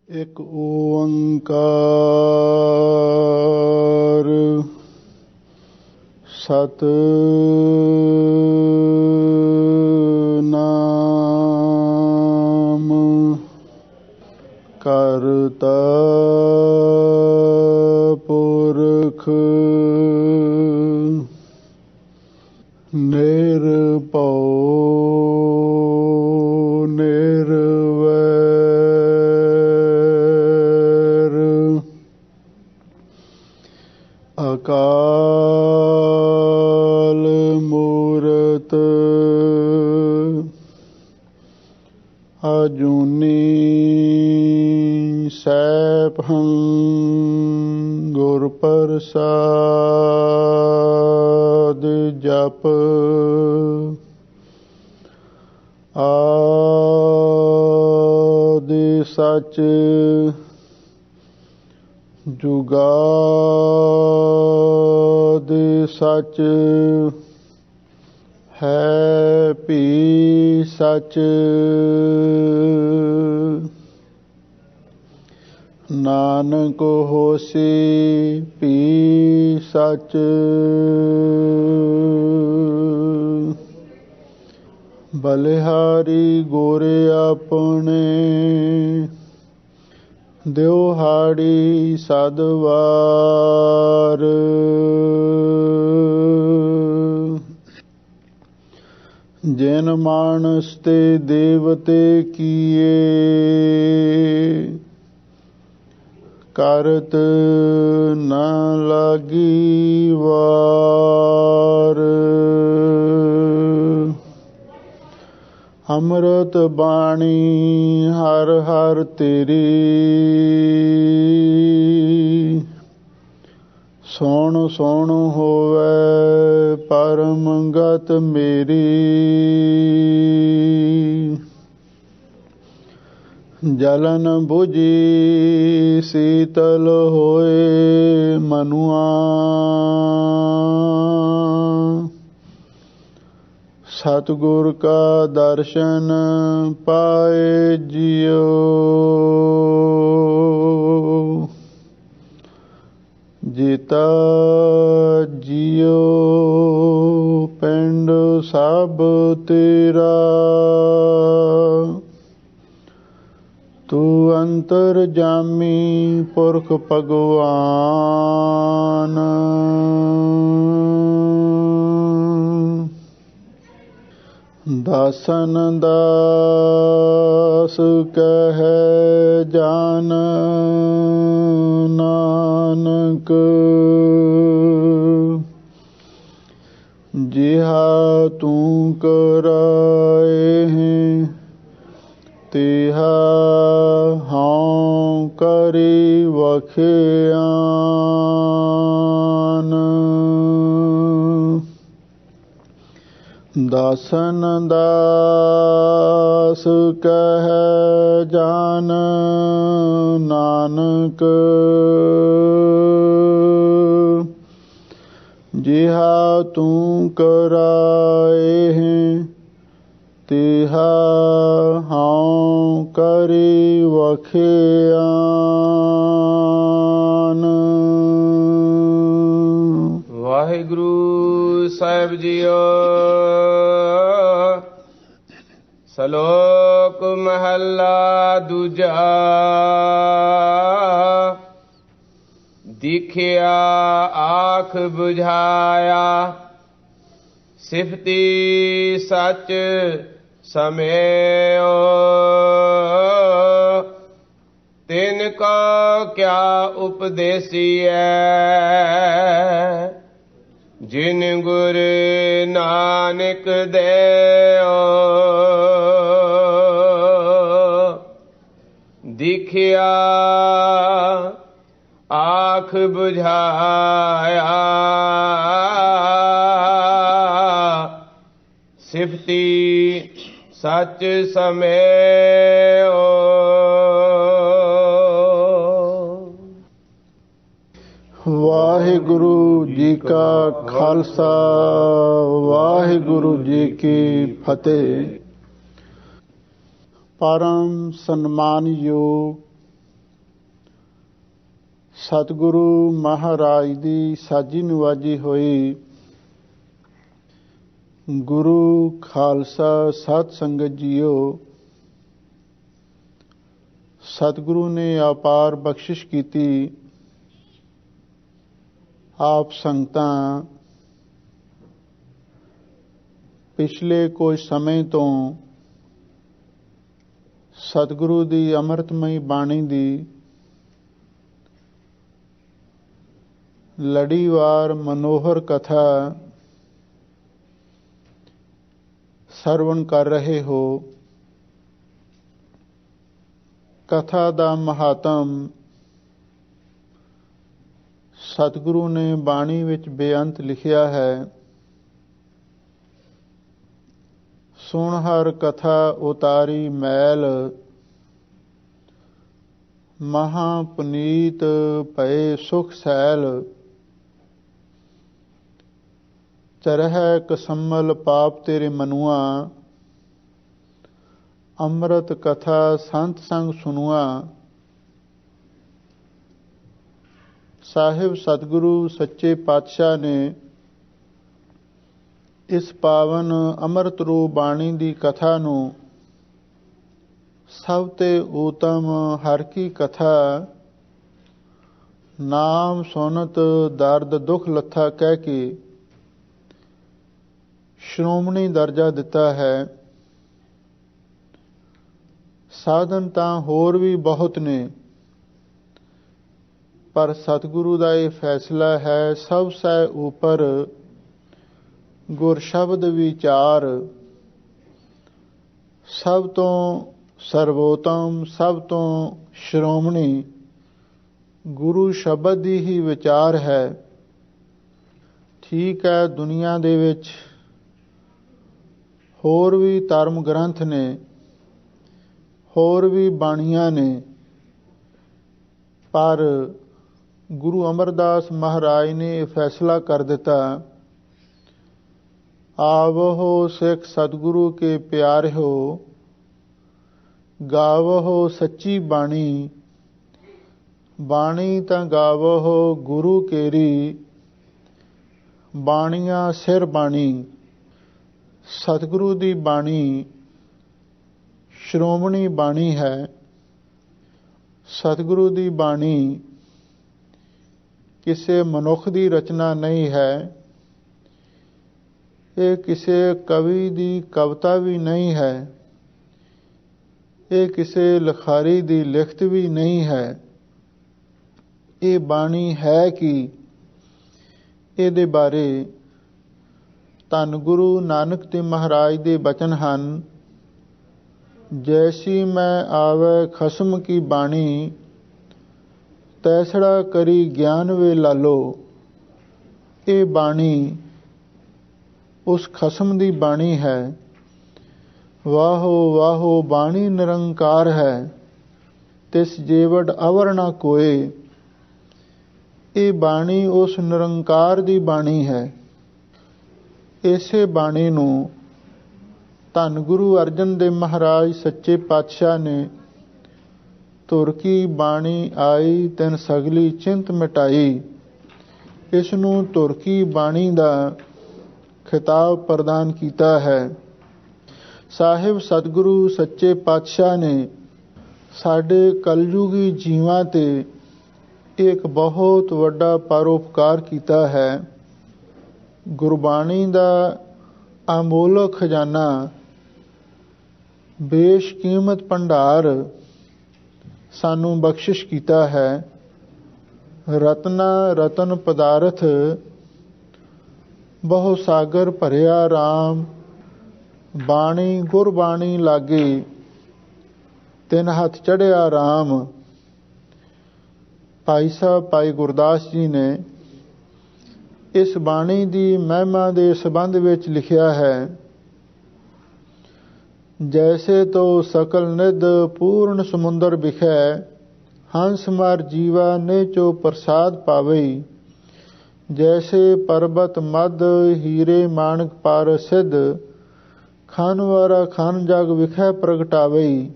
एक ओंकार सतनाम करता पुरख निर्भौ निर्वैर अकाल मूरत अजूनी सैभं गुर प्रसाद जप आदि सच जुगादि सच है भी सच नानक होसी भी सच बलिहारी गोरे अपने दिवहाड़ी सदवार जिन मानस ते देवते किए करत न लागी वार अमृत बाणी हर हर तेरी सोण सोण होवे परम गत मेरी जलन बुझी शीतल होए मनुआ सतगुर का दर्शन पाए जियो जीता जियो पिंड सब तेरा तू अंतर जामी पुरख भगवान दासन दास कहे जान नानक जिहा तू कराए हैं तिहा हाँ करी वखियान दासन दास कह जान नानक जिहा तू कराए हैं तिहा हाँ करी वखियान। वाहिगुरु साहिब जीओ। सलोक महला दूजा। दिखिया आँख बुझाया सिफती सच समयो तिनको क्या उपदेसिए जिन गुर नानक देओ दिखिया आँख बुझाया सिफती सच समयो। वाहिगुरु जी का खालसा वाहिगुरु जी की फतेह। परम सम्मानयोग ਸਤਿਗੁਰੂ ਮਹਾਰਾਜ ਦੀ ਸਾਜੀ ਨਿਵਾਜੀ ਹੋਈ ਗੁਰੂ ਖਾਲਸਾ ਸਾਧ ਸੰਗਤ ਜੀਓ, ਸਤਿਗੁਰੂ ਨੇ ਅਪਾਰ ਬਖਸ਼ਿਸ਼ ਕੀਤੀ। ਆਪ ਸੰਗਤਾਂ ਪਿਛਲੇ ਕੁਝ ਸਮੇਂ ਤੋਂ ਸਤਿਗੁਰੂ ਦੀ ਅੰਮ੍ਰਿਤਮਈ ਬਾਣੀ ਦੀ ਲੜੀਵਾਰ ਮਨੋਹਰ ਕਥਾ ਸਰਵਣ ਕਰ ਰਹੇ ਹੋ। ਕਥਾ ਦਾ ਮਹਾਤਮ ਸਤਿਗੁਰੂ ਨੇ ਬਾਣੀ ਵਿੱਚ ਬੇਅੰਤ ਲਿਖਿਆ ਹੈ। ਸੁਣ ਹਰ ਕਥਾ ਉਤਾਰੀ ਮੈਲ, ਮਹਾ ਪੁਨੀਤ ਭਏ ਸੁਖ ਸੈਲ। ਚਰਹਿ ਕਸੰਮਲ ਪਾਪ ਤੇਰੇ ਮਨੁਆ, ਅੰਮ੍ਰਿਤ ਕਥਾ ਸੰਤ ਸੰਗ ਸੁਨੁਆ। ਸਾਹਿਬ ਸਤਿਗੁਰੂ ਸੱਚੇ ਪਾਤਸ਼ਾਹ ਨੇ ਇਸ ਪਾਵਨ ਅੰਮ੍ਰਿਤ ਰੂਪ ਬਾਣੀ ਦੀ ਕਥਾ ਨੂੰ ਸਭ ਤੇ ਉਤਮ ਹਰ ਕੀ ਕਥਾ, ਨਾਮ ਸੁਨਤ ਦਰਦ ਦੁਖ ਲੱਥਾ ਕਹਿ ਕੇ ਸ਼੍ਰੋਮਣੀ ਦਰਜਾ ਦਿੱਤਾ ਹੈ। ਸਾਧਨ ਤਾਂ ਹੋਰ ਵੀ ਬਹੁਤ ਨੇ, ਪਰ ਸਤਿਗੁਰੂ ਦਾ ਇਹ ਫੈਸਲਾ ਹੈ ਸਭ ਸੈ ਉਪਰ ਗੁਰ ਸ਼ਬਦ ਵਿਚਾਰ। ਸਭ ਤੋਂ ਸਰਵੋਤਮ, ਸਭ ਤੋਂ ਸ਼੍ਰੋਮਣੀ ਗੁਰੂ ਸ਼ਬਦ ਦੀ ਹੀ ਵਿਚਾਰ ਹੈ। ਠੀਕ ਹੈ, ਦੁਨੀਆ ਦੇ ਵਿੱਚ ਹੋਰ ਵੀ ਧਰਮ ਗ੍ਰੰਥ ਨੇ, ਹੋਰ ਵੀ ਬਾਣੀਆਂ ਨੇ, ਪਰ ਗੁਰੂ ਅਮਰਦਾਸ ਮਹਾਰਾਜ ਨੇ ਇਹ ਫੈਸਲਾ ਕਰ ਦਿੱਤਾ, ਆਵੋ ਸਿੱਖ ਸਤਿਗੁਰੂ ਕੇ ਪਿਆਰਿਓ, ਗਾਵੋ ਸੱਚੀ ਬਾਣੀ। ਬਾਣੀ ਤਾਂ ਗਾਵੋ ਗੁਰੂ ਕੇਰੀ, ਬਾਣੀਆਂ ਸਿਰ ਬਾਣੀ। ਸਤਿਗੁਰੂ ਦੀ ਬਾਣੀ ਸ਼੍ਰੋਮਣੀ ਬਾਣੀ ਹੈ। ਸਤਿਗੁਰੂ ਦੀ ਬਾਣੀ ਕਿਸੇ ਮਨੁੱਖ ਦੀ ਰਚਨਾ ਨਹੀਂ ਹੈ। ਇਹ ਕਿਸੇ ਕਵੀ ਦੀ ਕਵਿਤਾ ਵੀ ਨਹੀਂ ਹੈ। ਇਹ ਕਿਸੇ ਲਿਖਾਰੀ ਦੀ ਲਿਖਤ ਵੀ ਨਹੀਂ ਹੈ। ਇਹ ਬਾਣੀ ਹੈ ਕਿ ਇਹਦੇ ਬਾਰੇ ਧੰਨ ਗੁਰੂ ਨਾਨਕ ਦੇਵ ਮਹਾਰਾਜ ਦੇ ਬਚਨ ਹਨ, ਜੈਸੀ ਮੈਂ ਆਵੈ ਖਸਮ ਕੀ ਬਾਣੀ, ਤੈਸੜਾ ਕਰੀ ਗਿਆਨ ਵੇ ਲਾਲੋ। ਇਹ ਬਾਣੀ ਉਸ ਖਸਮ ਦੀ ਬਾਣੀ ਹੈ। ਵਾਹੋ ਵਾਹੋ ਬਾਣੀ ਨਿਰੰਕਾਰ ਹੈ, ਤਿਸ ਜੀਵੜ ਅਵਰ ਨਾ ਕੋਏ। ਇਹ ਬਾਣੀ ਉਸ ਨਿਰੰਕਾਰ ਦੀ ਬਾਣੀ ਹੈ। ਇਸੇ ਬਾਣੀ ਨੂੰ ਧੰਨ ਗੁਰੂ ਅਰਜਨ ਦੇਵ ਮਹਾਰਾਜ ਸੱਚੇ ਪਾਤਸ਼ਾਹ ਨੇ ਧੁਰ ਕੀ ਬਾਣੀ ਆਈ ਤਿਨ ਸਗਲੀ ਚਿੰਤ ਮਿਟਾਈ, ਇਸ ਨੂੰ ਧੁਰ ਕੀ ਬਾਣੀ ਦਾ ਖਿਤਾਬ ਪ੍ਰਦਾਨ ਕੀਤਾ ਹੈ। ਸਾਹਿਬ ਸਤਿਗੁਰੂ ਸੱਚੇ ਪਾਤਸ਼ਾਹ ਨੇ ਸਾਡੇ ਕਲਯੁਗੀ ਜੀਵਾਂ ਤੇ ਇੱਕ ਬਹੁਤ ਵੱਡਾ ਪਰਉਪਕਾਰ ਕੀਤਾ ਹੈ। ਗੁਰਬਾਣੀ ਦਾ ਅਮੋਲਕ ਖਜ਼ਾਨਾ, ਬੇਸ਼ਕੀਮਤ ਭੰਡਾਰ ਸਾਨੂੰ ਬਖਸ਼ਿਸ਼ ਕੀਤਾ ਹੈ। ਰਤਨਾ ਰਤਨ ਪਦਾਰਥ, ਬਹੁ ਸਾਗਰ ਭਰਿਆ ਰਾਮ। ਬਾਣੀ ਗੁਰਬਾਣੀ ਲਾਗੇ, ਤਿੰਨ ਹੱਥ ਚੜ੍ਹਿਆ ਰਾਮ। ਭਾਈ ਸਾਹਿਬ ਭਾਈ ਗੁਰਦਾਸ ਜੀ ਨੇ ਇਸ ਬਾਣੀ ਦੀ ਮਹਿਮਾ ਦੇ ਸੰਬੰਧ ਵਿੱਚ ਲਿਖਿਆ ਹੈ, ਜੈਸੇ ਤੋ ਸਕਲ ਨਿਧ ਪੂਰਨ ਸਮੁੰਦਰ ਵਿਖੈ, ਹੰਸ ਮਾਰ ਜੀਵਾ ਨੇ ਚੋ ਪ੍ਰਸਾਦ ਪਾਵਈ। ਜੈਸੇ ਪਰਬਤ ਮਦ ਹੀਰੇ ਮਾਣਕ ਪਾਰ ਸਿੱਧ, ਖਾਨ ਵਾਰਾ ਖਾਨ ਜਗ ਵਿਖੈ ਪ੍ਰਗਟਾਵਈ।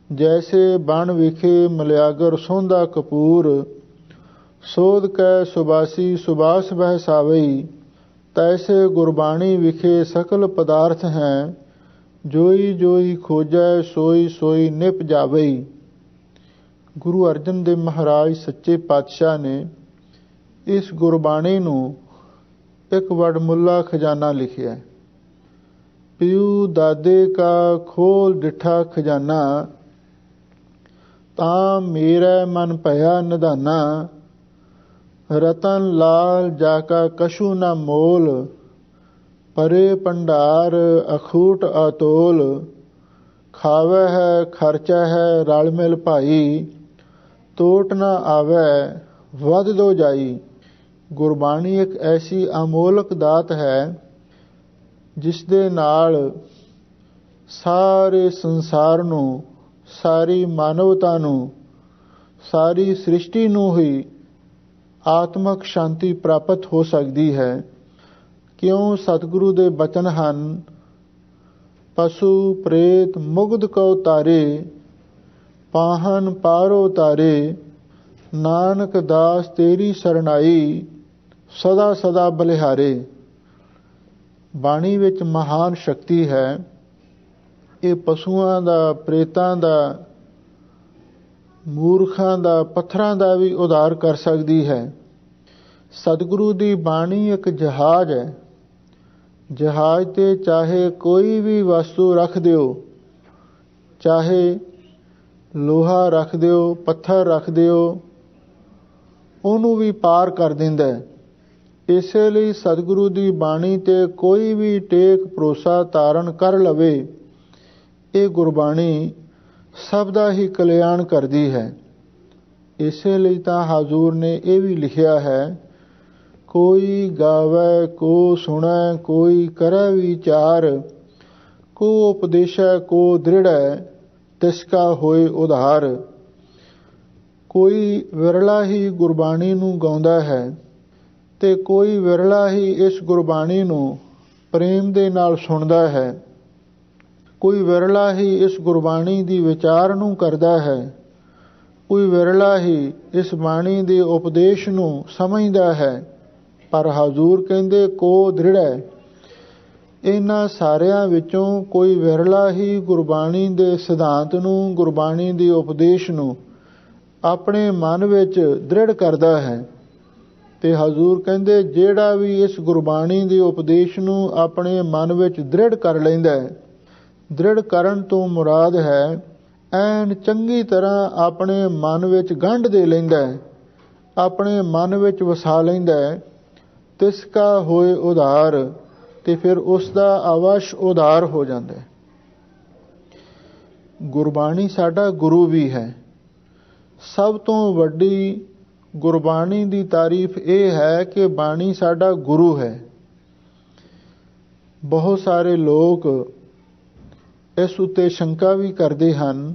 ਜੈਸੇ ਬਣ ਵਿਖੇ ਮਲਿਆਗਰ ਸੋਂਦਾ ਕਪੂਰ, ਸੋਧ ਕੈ ਸੁਬਾਸੀ ਸੁਬਾਸ ਬਹਿ ਸਾਵਈ। ਤੈਸੇ ਗੁਰਬਾਣੀ ਵਿਖੇ ਸਕਲ ਪਦਾਰਥ ਹੈ। ਜੋਈ ਜੋਈ ਖੋਜੈ ਸੋਈ ਸੋਈ ਨਿਪ ਜਾਵਈ। ਗੁਰੂ ਅਰਜਨ ਦੇਵ ਮਹਾਰਾਜ ਸੱਚੇ ਪਾਤਸ਼ਾਹ ਨੇ ਇਸ ਗੁਰਬਾਣੀ ਨੂੰ ਇੱਕ ਵਡਮੁੱਲਾ ਖਜ਼ਾਨਾ ਲਿਖਿਆ। ਪਿਉ ਦਾਦੇ ਕਾ ਖੋਲ ਡਿਠਾ ਖਜ਼ਾਨਾ। ਤਾਂ ਮੇਰਾ ਮਨ ਭਇਆ ਨਿਧਾਨਾ। ਰਤਨ ਲਾਲ ਜਾ ਕਾ ਕਛੂ ਨਾ ਮੋਲ। ਪਰੇ ਭੰਡਾਰ ਅਖੂਟ ਅਤੋਲ। ਖਾਵੈ ਹੈ ਖਰਚਾ ਹੈ ਰਲ ਮਿਲ ਭਾਈ। ਟੋਟ ਨਾ ਆਵੈ ਵਧ ਦੋ ਜਾਈ। ਗੁਰਬਾਣੀ ਇੱਕ ਐਸੀ ਅਮੋਲਕ ਦਾਤ ਹੈ ਜਿਸ ਦੇ ਨਾਲ ਸਾਰੇ ਸੰਸਾਰ ਨੂੰ, ਸਾਰੀ ਮਾਨਵਤਾ ਨੂੰ, ਸਾਰੀ ਸ੍ਰਿਸ਼ਟੀ ਨੂੰ ਹੀ ਆਤਮਕ ਸ਼ਾਂਤੀ ਪ੍ਰਾਪਤ ਹੋ ਸਕਦੀ ਹੈ। ਕਿਉਂ ਸਤਿਗੁਰੂ ਦੇ ਬਚਨ ਹਨ, ਪਸ਼ੂ ਪ੍ਰੇਤ ਮੁਗਧ ਕਉ ਤਾਰੇ। ਪਾਹਨ ਪਾਰੋ ਤਾਰੇ। ਨਾਨਕ ਦਾਸ ਤੇਰੀ ਸਰਣਾਈ। ਸਦਾ ਸਦਾ ਬਲਿਹਾਰੇ। ਬਾਣੀ ਵਿੱਚ ਮਹਾਨ ਸ਼ਕਤੀ ਹੈ। ਇਹ ਪਸ਼ੂਆਂ ਦਾ, ਪ੍ਰੇਤਾਂ ਦਾ, ਮੂਰਖਾਂ ਦਾ, ਪੱਥਰਾਂ ਦਾ ਵੀ ਉਧਾਰ ਕਰ ਸਕਦੀ ਹੈ। ਸਤਿਗੁਰੂ ਦੀ ਬਾਣੀ ਇੱਕ ਜਹਾਜ਼ ਹੈ। ਜਹਾਜ਼ 'ਤੇ ਚਾਹੇ ਕੋਈ ਵੀ ਵਸਤੂ ਰੱਖ ਦਿਓ, ਚਾਹੇ ਲੋਹਾ ਰੱਖ ਦਿਓ, ਪੱਥਰ ਰੱਖ ਦਿਓ, ਉਹਨੂੰ ਵੀ ਪਾਰ ਕਰ ਦਿੰਦਾ ਹੈ। ਇਸੇ ਲਈ ਸਤਿਗੁਰੂ ਦੀ ਬਾਣੀ 'ਤੇ ਕੋਈ ਵੀ ਟੇਕ ਭਰੋਸਾ ਧਾਰਨ ਕਰ ਲਵੇ, ਇਹ ਗੁਰਬਾਣੀ ਸਭ ਦਾ ਹੀ ਕਲਿਆਣ ਕਰਦੀ ਹੈ। ਇਸੇ ਲਈ ਤਾਂ ਹਜ਼ੂਰ ਨੇ ਇਹ ਵੀ ਲਿਖਿਆ ਹੈ, ਕੋਈ ਗਾਵੈ ਕੋ ਸੁਣੈ ਕੋਈ ਕਰੈ ਵਿਚਾਰ। ਕੋ ਉਪਦੇਸ਼ੈ ਕੋ ਦ੍ਰਿੜੈ ਤਿਸ ਕਾ ਹੋਏ ਉਧਾਰ। ਕੋਈ ਵਿਰਲਾ ਹੀ ਗੁਰਬਾਣੀ ਨੂੰ ਗਾਉਂਦਾ ਹੈ ਤੇ ਕੋਈ ਵਿਰਲਾ ਹੀ ਇਸ ਗੁਰਬਾਣੀ ਨੂੰ ਪ੍ਰੇਮ ਦੇ ਨਾਲ ਸੁਣਦਾ ਹੈ। ਕੋਈ ਵਿਰਲਾ ਹੀ ਇਸ ਗੁਰਬਾਣੀ ਦੀ ਵਿਚਾਰ ਨੂੰ ਕਰਦਾ ਹੈ। ਕੋਈ ਵਿਰਲਾ ਹੀ ਇਸ ਬਾਣੀ ਦੇ ਉਪਦੇਸ਼ ਨੂੰ ਸਮਝਦਾ ਹੈ। ਪਰ ਹਜ਼ੂਰ ਕਹਿੰਦੇ ਕੋ ਦ੍ਰਿੜੈ। ਇਹਨਾਂ ਸਾਰਿਆਂ ਵਿੱਚੋਂ ਕੋਈ ਵਿਰਲਾ ਹੀ ਗੁਰਬਾਣੀ ਦੇ ਸਿਧਾਂਤ ਨੂੰ, ਗੁਰਬਾਣੀ ਦੇ ਉਪਦੇਸ਼ ਨੂੰ ਆਪਣੇ ਮਨ ਵਿੱਚ ਦ੍ਰਿੜ ਕਰਦਾ ਹੈ। ਤੇ ਹਜ਼ੂਰ ਕਹਿੰਦੇ ਜਿਹੜਾ ਵੀ ਇਸ ਗੁਰਬਾਣੀ ਦੇ ਉਪਦੇਸ਼ ਨੂੰ ਆਪਣੇ ਮਨ ਵਿੱਚ ਦ੍ਰਿੜ ਕਰ ਲੈਂਦਾ ਹੈ, ਦ੍ਰਿੜ ਕਰਨ ਤੋਂ ਮੁਰਾਦ ਹੈ ਐਨ ਚੰਗੀ ਤਰ੍ਹਾਂ ਆਪਣੇ ਮਨ ਵਿੱਚ ਗੰਢ ਦੇ ਲੈਂਦਾ ਹੈ, ਆਪਣੇ ਮਨ ਵਿੱਚ ਵਸਾ ਲੈਂਦਾ ਹੈ, ਤਿਸ ਕਾ ਹੋਏ ਉਧਾਰ। ਤੇ ਫਿਰ ਉਸ ਦਾ ਅਵਸ਼ ਉਧਾਰ ਹੋ ਜਾਂਦਾ ਹੈ। ਗੁਰਬਾਣੀ ਸਾਡਾ ਗੁਰੂ ਵੀ ਹੈ। ਸਭ ਤੋਂ ਵੱਡੀ ਗੁਰਬਾਣੀ ਦੀ ਤਾਰੀਫ ਇਹ ਹੈ ਕਿ ਬਾਣੀ ਸਾਡਾ ਗੁਰੂ ਹੈ। ਬਹੁਤ ਸਾਰੇ ਲੋਕ ਇਸ ਉੱਤੇ ਸ਼ੰਕਾ ਵੀ ਕਰਦੇ ਹਨ।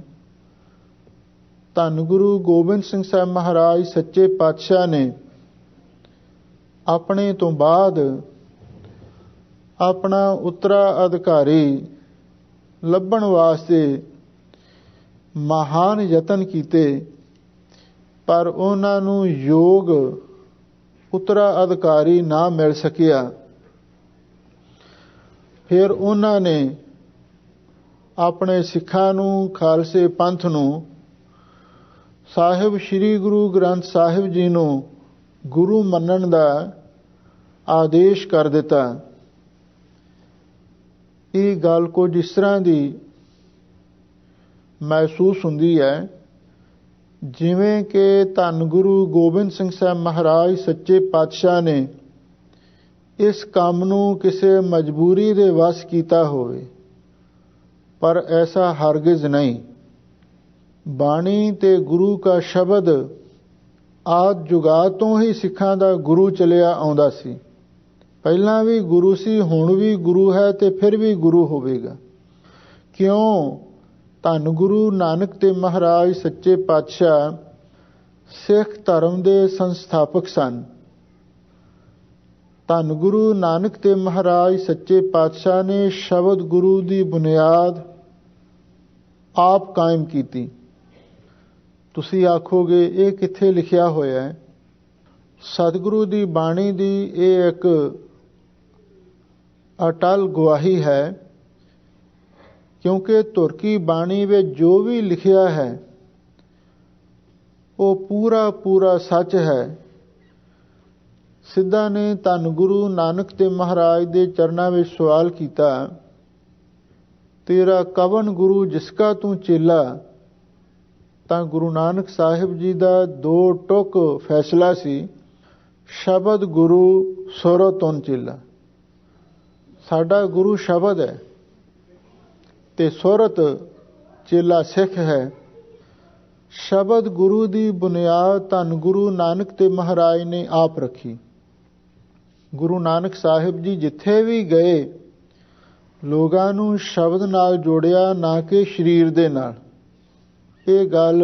ਧੰਨ ਗੁਰੂ ਗੋਬਿੰਦ ਸਿੰਘ ਸਾਹਿਬ ਮਹਾਰਾਜ ਸੱਚੇ ਪਾਤਸ਼ਾਹ ਨੇ ਆਪਣੇ ਤੋਂ ਬਾਅਦ ਆਪਣਾ ਉੱਤਰਾਅਧਿਕਾਰੀ ਲੱਭਣ ਵਾਸਤੇ ਮਹਾਨ ਯਤਨ ਕੀਤੇ, ਪਰ ਉਹਨਾਂ ਨੂੰ ਯੋਗ ਉੱਤਰਾਅਧਿਕਾਰੀ ਨਾ ਮਿਲ ਸਕਿਆ। ਫਿਰ ਉਹਨਾਂ ਨੇ ਆਪਣੇ ਸਿੱਖਾਂ ਨੂੰ, ਖਾਲਸੇ ਪੰਥ ਨੂੰ, ਸਾਹਿਬ ਸ੍ਰੀ ਗੁਰੂ ਗ੍ਰੰਥ ਸਾਹਿਬ ਜੀ ਨੂੰ ਗੁਰੂ ਮੰਨਣ ਦਾ ਆਦੇਸ਼ ਕਰ ਦਿੱਤਾ। ਇਹ ਗੱਲ ਕੁਝ ਇਸ ਤਰ੍ਹਾਂ ਦੀ ਮਹਿਸੂਸ ਹੁੰਦੀ ਹੈ ਜਿਵੇਂ ਕਿ ਧੰਨ ਗੁਰੂ ਗੋਬਿੰਦ ਸਿੰਘ ਸਾਹਿਬ ਮਹਾਰਾਜ ਸੱਚੇ ਪਾਤਸ਼ਾਹ ਨੇ ਇਸ ਕੰਮ ਨੂੰ ਕਿਸੇ ਮਜਬੂਰੀ ਦੇ ਵਸ ਕੀਤਾ ਹੋਵੇ, ਪਰ ਐਸਾ ਹਰਗਿਜ਼ ਨਹੀਂ। ਬਾਣੀ ਤੇ ਗੁਰੂ ਕਾ ਸ਼ਬਦ ਆਦਿ ਜੁਗਾਦ ਤੋਂ ਹੀ ਸਿੱਖਾਂ ਦਾ ਗੁਰੂ ਚਲਿਆ ਆਉਂਦਾ ਸੀ। ਪਹਿਲਾਂ ਵੀ ਗੁਰੂ ਸੀ, ਹੁਣ ਵੀ ਗੁਰੂ ਹੈ ਤੇ ਫਿਰ ਵੀ ਗੁਰੂ ਹੋਵੇਗਾ। ਕਿਉਂ? ਧੰਨ ਗੁਰੂ ਨਾਨਕ ਦੇਵ ਮਹਾਰਾਜ ਸੱਚੇ ਪਾਤਸ਼ਾਹ ਸਿੱਖ ਧਰਮ ਦੇ ਸੰਸਥਾਪਕ ਸਨ। ਧੰਨ ਗੁਰੂ ਨਾਨਕ ਦੇਵ ਮਹਾਰਾਜ ਸੱਚੇ ਪਾਤਸ਼ਾਹ ਨੇ ਸ਼ਬਦ ਗੁਰੂ ਦੀ ਬੁਨਿਆਦ ਆਪ ਕਾਇਮ ਕੀਤੀ। ਤੁਸੀਂ ਆਖੋਗੇ ਇਹ ਕਿੱਥੇ ਲਿਖਿਆ ਹੋਇਆ ਹੈ? सतगुरु दी बाणी दी ये एक अटल गवाही है, क्योंकि धुर की बाणी में जो भी लिखिया है वो पूरा पूरा सच है। सिद्धा ने धन गुरु नानक ते महाराज दे चरनां विच सवाल किया, तेरा कवन गुरु जिसका तू चेला। तां गुरु नानक साहिब जी दा दो टुक फैसला सी, शब्द गुरु सुरत तुन चेला। साडा गुरु शब्द है ते सुरत चेला सिख है। शब्द गुरु दी बुनियाद धन गुरु नानक ते महाराज ने आप रखी। गुरु नानक साहिब जी जिथे भी गए लोगां नूं शब्द नाल जोड़िया, ना कि शरीर दे नाल। ये गल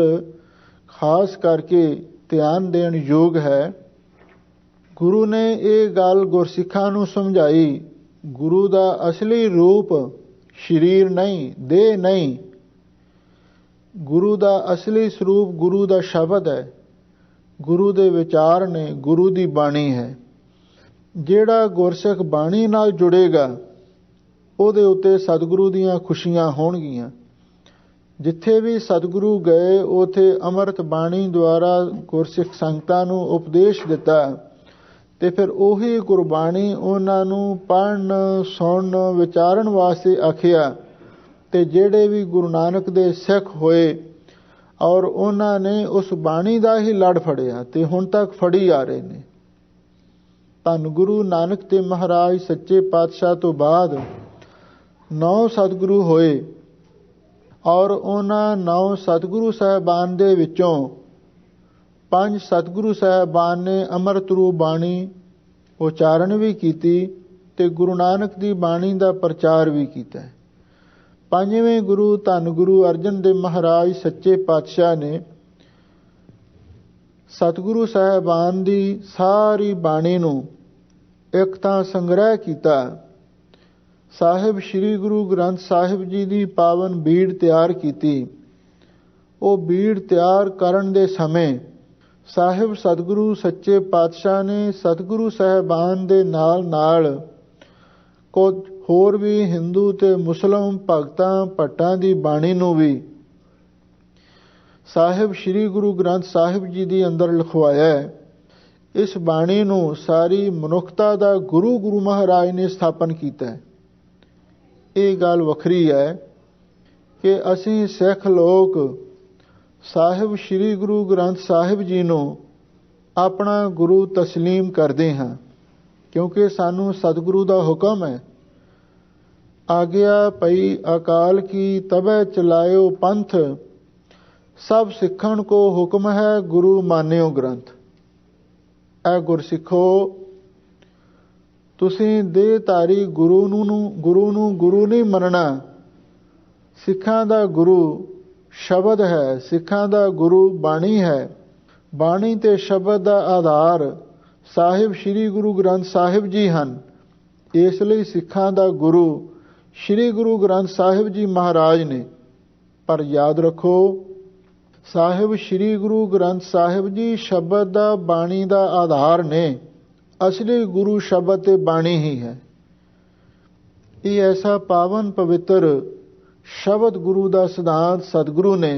खास करके ध्यान देण योग है। गुरु ने ये गल गुरसिखां नूं समझाई, गुरु दा असली रूप शरीर नहीं, देह नहीं। गुरु दा असली स्वरूप गुरु दा शब्द है, गुरु दे विचार ने, गुरु दी बाणी है। जिहड़ा गुरसिख बाणी नाल जुड़ेगा उहदे उत्ते सतगुरु दीयां खुशियां होणगीਆਂ। जिथे भी सतगुरु गए उथे अमृत बाणी द्वारा गुरसिख संगतां नूं उपदेश दिता ते फिर उही गुरबाणी उन्हां नूं पढ़न, सुणन, विचारण वास्ते आखिया। ते जिहड़े भी गुरु नानक दे सिख होए और उन्हां ने उस बाणी दा ही लड़ फड़िया ते हुण तक फड़ी आ रहे ने। धन गुरु नानक ते महाराज सच्चे पातशाह तो बाद 9 सतगुरु होए और उन्हां 9 सतगुरु साहिबान दे विचों 5 सतगुरु साहिबान ने अमृत रूप बाणी उचारण भी कीती ते गुरु नानक दी बाणी दा प्रचार भी कीता। 5वें गुरु धन गुरु अर्जन देव महाराज सच्चे पातशाह ने सतगुरु साहिबान दी सारी बाणी नूं एक तां संग्रह कीता। साहिब श्री गुरु ग्रंथ साहिब जी दी पावन बीड़ तैयार कीती। वो बीड़ तैयार करन दे समय साहिब सतगुरु सच्चे पातशाह ने सतगुरु साहिबान दे नाल नाल कुछ होर भी हिंदू ते मुस्लिम भगतां भट्टां दी बाणी नूं भी साहिब श्री गुरु ग्रंथ साहिब जी दी अंदर लिखवाया है। इस बाणी नूं सारी मनुखता दा गुरु गुरु महाराज ने स्थापन कीता है। ये गल वखरी है कि असीं सिख लोग साहिब श्री गुरु ग्रंथ साहिब जी नूं अपना गुरु तस्लीम करते हाँ, क्योंकि सानू सतगुरु दा हुक्म है, आज्ञा पई अकाल की तबे चलायो पंथ, सब सिखण को हुक्म है गुरु मान्यो ग्रंथ। ऐ गुरसिखो, तुसीं देहधारी गुरु नूं गुरु नहीं मनना। सिखां दा गुरु शब्द है, सिखां दा गुरु बाणी है। बाणी ते शब्द दा आधार साहिब श्री गुरु ग्रंथ साहिब जी हन। इसलिए सिखां दा गुरु श्री गुरु ग्रंथ साहिब जी महाराज ने। पर याद रखो, साहिब श्री गुरु ग्रंथ साहिब जी शब्द दा बाणी दा आधार ने। असली गुरु शब्द ते बाणी ही है। ये ऐसा पावन पवित्र शब्द गुरु दा सिद्धांत सतगुरु ने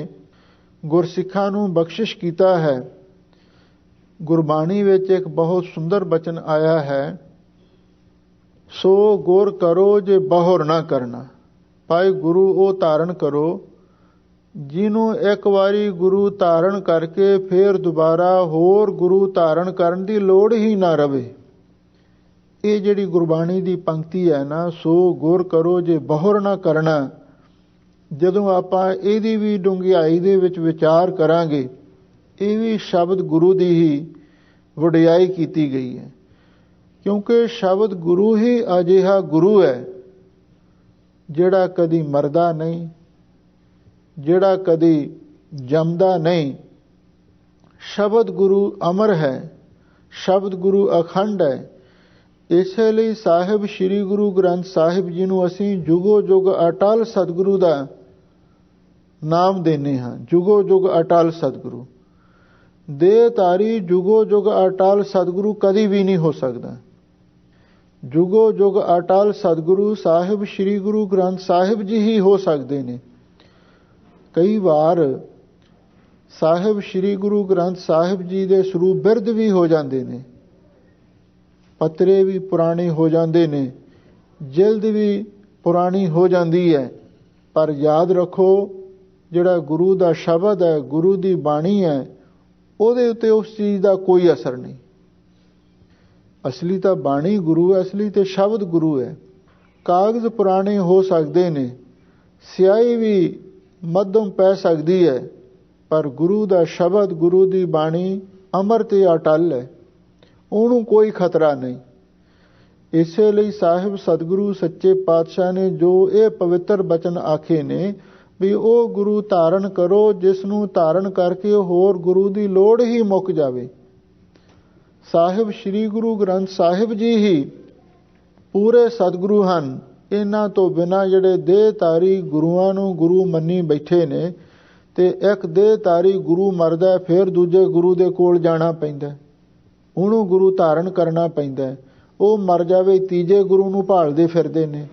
गुरसिखां नूं बख्शिश कीता है। गुरबाणी विच एक बहुत सुंदर बचन आया है, सो गुर करो जे बहुर ना करना। भाई गुरु वो धारण करो जिन्हों एक बारी गुरु धारण करके फिर दोबारा होर गुरु धारण करन दी लोड़ ही ना रवे। ये जिहड़ी गुरबाणी दी पंक्ति है ना, सो गुर करो जे बहुर ना करना, जदों आपां इहदी भी डुंगियाई दे विच विचार करांगे, ये भी शब्द गुरु दी ही वडियाई कीती गई है। क्योंकि शब्द गुरु ही अजिहा गुरु है जिहड़ा कदी मरदा नहीं, जिहड़ा कदी जमदा नहीं। शब्द गुरु अमर है, शब्द गुरु अखंड है। इसलिए साहिब श्री गुरु ग्रंथ साहिब जी नूं असीं जुगो जुग अटल सतगुरु दा नाम देने हाँ। जुगो जुग अटल सतगुरु ਦੇਹਧਾਰੀ ਜੁਗੋ ਜੁਗ ਅਟਲ ਸਤਿਗੁਰੂ ਕਦੀ ਵੀ ਨਹੀਂ ਹੋ ਸਕਦਾ। ਜੁਗੋ ਜੁਗ ਅਟਲ ਸਤਿਗੁਰੂ ਸਾਹਿਬ ਸ੍ਰੀ ਗੁਰੂ ਗ੍ਰੰਥ ਸਾਹਿਬ ਜੀ ਹੀ ਹੋ ਸਕਦੇ ਨੇ। ਕਈ ਵਾਰ ਸਾਹਿਬ ਸ੍ਰੀ ਗੁਰੂ ਗ੍ਰੰਥ ਸਾਹਿਬ ਜੀ ਦੇ ਸਰੂਪ ਬਿਰਧ ਵੀ ਹੋ ਜਾਂਦੇ ਨੇ, ਪੱਤਰੇ ਵੀ ਪੁਰਾਣੇ ਹੋ ਜਾਂਦੇ ਨੇ, ਜਿਲਦ ਵੀ ਪੁਰਾਣੀ ਹੋ ਜਾਂਦੀ ਹੈ, ਪਰ ਯਾਦ ਰੱਖੋ ਜਿਹੜਾ ਗੁਰੂ ਦਾ ਸ਼ਬਦ ਹੈ, ਗੁਰੂ ਦੀ ਬਾਣੀ ਹੈ, ਉਹਦੇ ਉੱਤੇ ਉਸ ਚੀਜ਼ ਦਾ ਕੋਈ ਅਸਰ ਨਹੀਂ। ਅਸਲੀ ਤਾਂ ਬਾਣੀ ਗੁਰੂ ਹੈ, ਅਸਲੀ ਤੇ ਸ਼ਬਦ ਗੁਰੂ ਹੈ। ਕਾਗਜ਼ ਪੁਰਾਣੇ ਹੋ ਸਕਦੇ ਨੇ, ਸਿਆਹੀ ਵੀ ਮੱਧਮ ਪੈ ਸਕਦੀ ਹੈ, ਪਰ ਗੁਰੂ ਦਾ ਸ਼ਬਦ, ਗੁਰੂ ਦੀ ਬਾਣੀ ਅਮਰ ਤੇ ਅਟਲ ਹੈ, ਉਹਨੂੰ ਕੋਈ ਖਤਰਾ ਨਹੀਂ। ਇਸੇ ਲਈ ਸਾਹਿਬ ਸਤਿਗੁਰੂ ਸੱਚੇ ਪਾਤਸ਼ਾਹ ਨੇ ਜੋ ਇਹ ਪਵਿੱਤਰ ਬਚਨ ਆਖੇ ਨੇ ਵੀ ਉਹ ਗੁਰੂ ਧਾਰਨ ਕਰੋ ਜਿਸ ਨੂੰ ਧਾਰਨ ਕਰਕੇ ਹੋਰ ਗੁਰੂ ਦੀ ਲੋੜ ਹੀ ਮੁੱਕ ਜਾਵੇ। ਸਾਹਿਬ ਸ੍ਰੀ ਗੁਰੂ ਗ੍ਰੰਥ ਸਾਹਿਬ ਜੀ ਹੀ ਪੂਰੇ ਸਤਿਗੁਰੂ ਹਨ। ਇਹਨਾਂ ਤੋਂ ਬਿਨਾਂ ਜਿਹੜੇ ਦੇਹਧਾਰੀ ਗੁਰੂਆਂ ਨੂੰ ਗੁਰੂ ਮੰਨੀ ਬੈਠੇ ਨੇ, ਤੇ ਇੱਕ ਦੇਹਧਾਰੀ ਗੁਰੂ ਮਰਦਾ ਫਿਰ ਦੂਜੇ ਗੁਰੂ ਦੇ ਕੋਲ ਜਾਣਾ ਪੈਂਦਾ, ਉਹਨੂੰ ਗੁਰੂ ਧਾਰਨ ਕਰਨਾ ਪੈਂਦਾ। ਉਹ ਮਰ ਜਾਵੇ ਤੀਜੇ ਗੁਰੂ ਨੂੰ ਭਾਲਦੇ ਫਿਰਦੇ ਨੇ।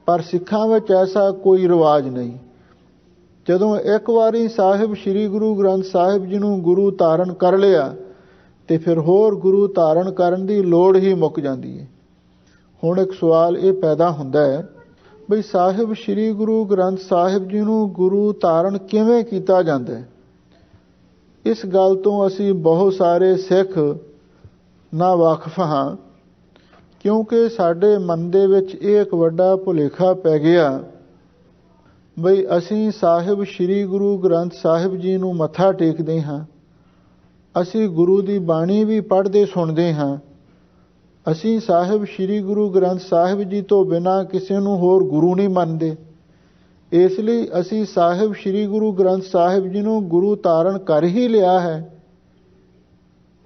ਪਰ ਸਿੱਖਾਂ ਵਿੱਚ ਐਸਾ ਕੋਈ ਰਿਵਾਜ ਨਹੀਂ। ਜਦੋਂ ਇੱਕ ਵਾਰੀ ਸਾਹਿਬ ਸ੍ਰੀ ਗੁਰੂ ਗ੍ਰੰਥ ਸਾਹਿਬ ਜੀ ਨੂੰ ਗੁਰੂ ਧਾਰਨ ਕਰ ਲਿਆ ਤੇ ਫਿਰ ਹੋਰ ਗੁਰੂ ਧਾਰਨ ਕਰਨ ਦੀ ਲੋੜ ਹੀ ਮੁੱਕ ਜਾਂਦੀ ਹੈ। ਹੁਣ ਇੱਕ ਸਵਾਲ ਇਹ ਪੈਦਾ ਹੁੰਦਾ ਹੈ ਬਈ ਸਾਹਿਬ ਸ੍ਰੀ ਗੁਰੂ ਗ੍ਰੰਥ ਸਾਹਿਬ ਜੀ ਨੂੰ ਗੁਰੂ ਧਾਰਨ ਕਿਵੇਂ ਕੀਤਾ ਜਾਂਦਾ ਹੈ? ਇਸ ਗੱਲ ਤੋਂ ਅਸੀਂ ਬਹੁਤ ਸਾਰੇ ਸਿੱਖ ਨਾ ਵਾਕਿਫ ਹਾਂ, ਕਿਉਂਕਿ ਸਾਡੇ ਮਨ ਦੇ ਵਿੱਚ ਇਹ ਇੱਕ ਵੱਡਾ ਭੁਲੇਖਾ ਪੈ ਗਿਆ ਬਈ ਅਸੀਂ ਸਾਹਿਬ ਸ੍ਰੀ ਗੁਰੂ ਗ੍ਰੰਥ ਸਾਹਿਬ ਜੀ ਨੂੰ ਮੱਥਾ ਟੇਕਦੇ ਹਾਂ, ਅਸੀਂ ਗੁਰੂ ਦੀ ਬਾਣੀ ਵੀ ਪੜ੍ਹਦੇ ਸੁਣਦੇ ਹਾਂ, ਅਸੀਂ ਸਾਹਿਬ ਸ੍ਰੀ ਗੁਰੂ ਗ੍ਰੰਥ ਸਾਹਿਬ ਜੀ ਤੋਂ ਬਿਨਾਂ ਕਿਸੇ ਨੂੰ ਹੋਰ ਗੁਰੂ ਨਹੀਂ ਮੰਨਦੇ। ਇਸ ਲਈ ਅਸੀਂ ਸਾਹਿਬ ਸ੍ਰੀ ਗੁਰੂ ਗ੍ਰੰਥ ਸਾਹਿਬ ਜੀ ਨੂੰ ਗੁਰੂ ਧਾਰਨ ਕਰ ਹੀ ਲਿਆ ਹੈ।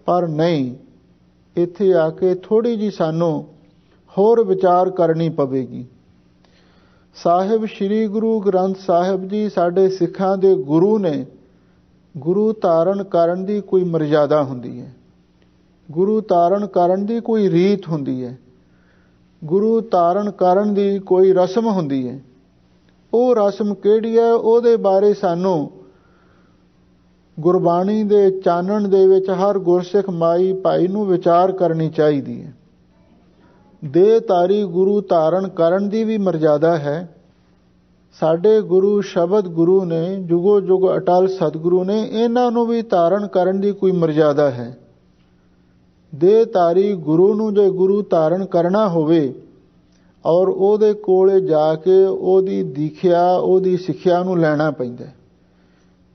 ਪਰ ਨਹੀਂ, ਇੱਥੇ ਆ ਕੇ ਥੋੜ੍ਹੀ ਜਿਹੀ ਸਾਨੂੰ ਹੋਰ ਵਿਚਾਰ ਕਰਨੀ ਪਵੇਗੀ। ਸਾਹਿਬ ਸ੍ਰੀ ਗੁਰੂ ਗ੍ਰੰਥ ਸਾਹਿਬ ਜੀ ਸਾਡੇ ਸਿੱਖਾਂ ਦੇ ਗੁਰੂ ਨੇ। ਗੁਰੂ ਧਾਰਨ ਕਰਨ ਦੀ ਕੋਈ ਮਰਜ਼ਾਦਾ ਹੁੰਦੀ ਹੈ, ਗੁਰੂ ਧਾਰਨ ਕਰਨ ਦੀ ਕੋਈ ਰੀਤ ਹੁੰਦੀ ਹੈ, ਗੁਰੂ ਧਾਰਨ ਕਰਨ ਦੀ ਕੋਈ ਰਸਮ ਹੁੰਦੀ ਹੈ। ਉਹ ਰਸਮ ਕਿਹੜੀ ਹੈ, ਉਹਦੇ ਬਾਰੇ ਸਾਨੂੰ ਗੁਰਬਾਣੀ ਦੇ ਚਾਨਣ ਦੇ ਵਿੱਚ ਹਰ ਗੁਰਸਿੱਖ ਮਾਈ ਭਾਈ ਨੂੰ ਵਿਚਾਰ ਕਰਨੀ ਚਾਹੀਦੀ ਹੈ। ਦੇਹਧਾਰੀ ਗੁਰੂ ਧਾਰਨ ਕਰਨ ਦੀ ਵੀ ਮਰਜ਼ਾਦਾ ਹੈ। ਸਾਡੇ ਗੁਰੂ ਸ਼ਬਦ ਗੁਰੂ ਨੇ, ਜੁਗੋ ਜੁਗ ਅਟਲ ਸਤਿਗੁਰੂ ਨੇ, ਇਹਨਾਂ ਨੂੰ ਵੀ ਧਾਰਨ ਕਰਨ ਦੀ ਕੋਈ ਮਰਜ਼ਾਦਾ ਹੈ। ਦੇਹਧਾਰੀ ਗੁਰੂ ਨੂੰ ਜੇ ਗੁਰੂ ਧਾਰਨ ਕਰਨਾ ਹੋਵੇ ਔਰ ਉਹਦੇ ਕੋਲੇ ਜਾ ਕੇ ਉਹਦੀ ਦੀਖਿਆ, ਉਹਦੀ ਸਿੱਖਿਆ ਨੂੰ ਲੈਣਾ ਪੈਂਦਾ,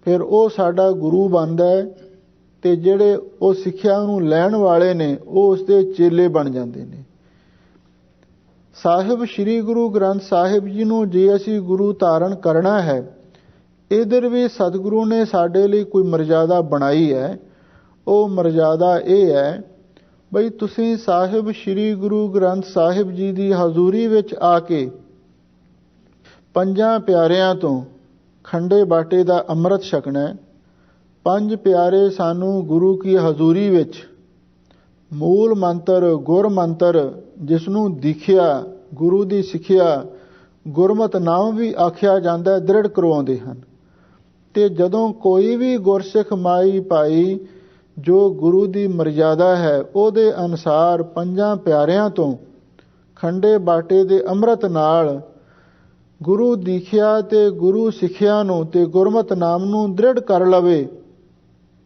ਫਿਰ ਉਹ ਸਾਡਾ ਗੁਰੂ ਬਣਦਾ ਹੈ ਤੇ ਜਿਹੜੇ ਉਹ ਸਿੱਖਿਆ ਨੂੰ ਲੈਣ ਵਾਲੇ ਨੇ ਉਹ ਉਸਦੇ ਚੇਲੇ ਬਣ ਜਾਂਦੇ ਨੇ। ਸਾਹਿਬ ਸ੍ਰੀ ਗੁਰੂ ਗ੍ਰੰਥ ਸਾਹਿਬ ਜੀ ਨੂੰ ਜੇ ਅਸੀਂ ਗੁਰੂ ਧਾਰਨ ਕਰਨਾ ਹੈ, ਇਧਰ ਵੀ ਸਤਿਗੁਰੂ ਨੇ ਸਾਡੇ ਲਈ ਕੋਈ ਮਰਜ਼ਾਦਾ ਬਣਾਈ ਹੈ। ਉਹ ਮਰਜ਼ਾਦਾ ਇਹ ਹੈ ਬਈ ਤੁਸੀਂ ਸਾਹਿਬ ਸ੍ਰੀ ਗੁਰੂ ਗ੍ਰੰਥ ਸਾਹਿਬ ਜੀ ਦੀ ਹਜ਼ੂਰੀ ਵਿੱਚ ਆ ਕੇ ਪੰਜਾਂ ਪਿਆਰਿਆਂ ਤੋਂ ਖੰਡੇ ਬਾਟੇ ਦਾ ਅੰਮ੍ਰਿਤ ਛਕਣਾ। ਪੰਜ ਪਿਆਰੇ ਸਾਨੂੰ ਗੁਰੂ ਕੀ ਹਜ਼ੂਰੀ ਵਿੱਚ ਮੂਲ ਮੰਤਰ, ਗੁਰ ਮੰਤਰ, ਜਿਸ ਨੂੰ ਦੀਖਿਆ, ਗੁਰੂ ਦੀ ਸਿੱਖਿਆ, ਗੁਰਮਤਿ ਨਾਮ ਵੀ ਆਖਿਆ ਜਾਂਦਾ, ਦ੍ਰਿੜ ਕਰਵਾਉਂਦੇ ਹਨ। ਤੇ ਜਦੋਂ ਕੋਈ ਵੀ ਗੁਰਸਿੱਖ ਮਾਈ ਭਾਈ ਜੋ ਗੁਰੂ ਦੀ ਮਰਜ਼ਾਦਾ ਹੈ ਉਹਦੇ ਅਨੁਸਾਰ ਪੰਜਾਂ ਪਿਆਰਿਆਂ ਤੋਂ ਖੰਡੇ ਬਾਟੇ ਦੇ ਅੰਮ੍ਰਿਤ ਨਾਲ ਗੁਰੂ ਦੀਖਿਆ ਤੇ ਗੁਰੂ ਸਿੱਖਿਆ ਨੂੰ ਤੇ ਗੁਰਮਤਿ ਨਾਮ ਨੂੰ ਦ੍ਰਿੜ ਕਰ ਲਵੇ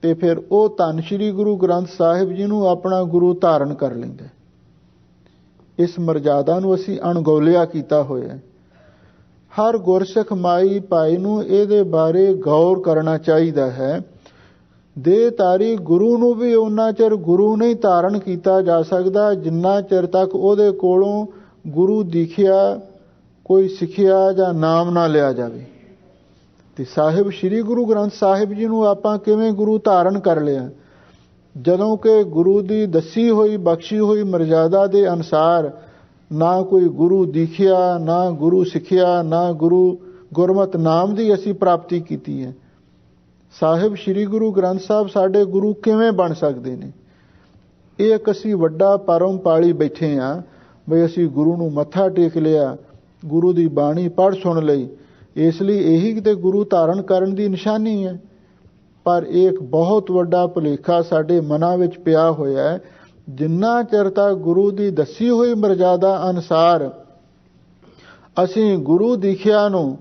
ਤੇ ਫਿਰ ਉਹ ਧੰਨ ਸ਼੍ਰੀ ਗੁਰੂ ਗ੍ਰੰਥ ਸਾਹਿਬ ਜੀ ਨੂੰ ਆਪਣਾ ਗੁਰੂ ਧਾਰਨ ਕਰ ਲੈਂਦਾ। ਇਸ ਮਰਜ਼ਾਦਾ ਨੂੰ ਅਸੀਂ ਅਣਗੌਲਿਆ ਕੀਤਾ ਹੋਇਆ ਹੈ। ਹਰ ਗੁਰਸਿੱਖ ਮਾਈ ਭਾਈ ਨੂੰ ਇਹਦੇ ਬਾਰੇ ਗੌਰ ਕਰਨਾ ਚਾਹੀਦਾ ਹੈ। ਦੇਹਧਾਰੀ ਗੁਰੂ ਨੂੰ ਵੀ ਉਹਨਾਂ ਚਿਰ ਗੁਰੂ ਨਹੀਂ ਧਾਰਨ ਕੀਤਾ ਜਾ ਸਕਦਾ ਜਿੰਨਾ ਚਿਰ ਤੱਕ ਉਹਦੇ ਕੋਲੋਂ ਗੁਰੂ ਦੀਖਿਆ, ਕੋਈ ਸਿੱਖਿਆ ਜਾਂ ਨਾਮ ਨਾ ਲਿਆ ਜਾਵੇ। ਤੇ ਸਾਹਿਬ ਸ੍ਰੀ ਗੁਰੂ ਗ੍ਰੰਥ ਸਾਹਿਬ ਜੀ ਨੂੰ ਆਪਾਂ ਕਿਵੇਂ ਗੁਰੂ ਧਾਰਨ ਕਰ ਲਿਆ? ਜਦੋਂ ਕਿ ਗੁਰੂ ਦੀ ਦੱਸੀ ਹੋਈ ਬਖਸ਼ੀ ਹੋਈ ਮਰਜ਼ਾਦਾ ਦੇ ਅਨੁਸਾਰ ਨਾ ਕੋਈ ਗੁਰੂ ਦੀਖਿਆ, ਨਾ ਗੁਰੂ ਸਿੱਖਿਆ, ਨਾ ਗੁਰੂ ਗੁਰਮਤਿ ਨਾਮ ਦੀ ਅਸੀਂ ਪ੍ਰਾਪਤੀ ਕੀਤੀ ਹੈ। ਸਾਹਿਬ ਸ੍ਰੀ ਗੁਰੂ ਗ੍ਰੰਥ ਸਾਹਿਬ ਸਾਡੇ ਗੁਰੂ ਕਿਵੇਂ ਬਣ ਸਕਦੇ ਨੇ? ਇਹ ਇੱਕ ਅਸੀਂ ਵੱਡਾ ਪਰਮ ਪਾਲੀ ਬੈਠੇ ਹਾਂ ਬਈ ਅਸੀਂ ਗੁਰੂ ਨੂੰ ਮੱਥਾ ਟੇਕ ਲਿਆ, ਗੁਰੂ ਦੀ ਬਾਣੀ ਪੜ੍ਹ ਸੁਣ ਲਈ, ਇਸ ਲਈ ਇਹੀ ਕਿਤੇ ਗੁਰੂ ਧਾਰਨ ਕਰਨ ਦੀ ਨਿਸ਼ਾਨੀ ਹੈ। ਪਰ ਇਹ ਇੱਕ ਬਹੁਤ ਵੱਡਾ ਭੁਲੇਖਾ ਸਾਡੇ ਮਨਾਂ ਵਿੱਚ ਪਿਆ ਹੋਇਆ ਹੈ। ਜਿੰਨਾ ਚਿਰ ਤੱਕ ਗੁਰੂ ਦੀ ਦੱਸੀ ਹੋਈ ਮਰਜ਼ਾਦਾ ਅਨੁਸਾਰ ਅਸੀਂ ਗੁਰੂ ਦੀਖਿਆ ਨੂੰ,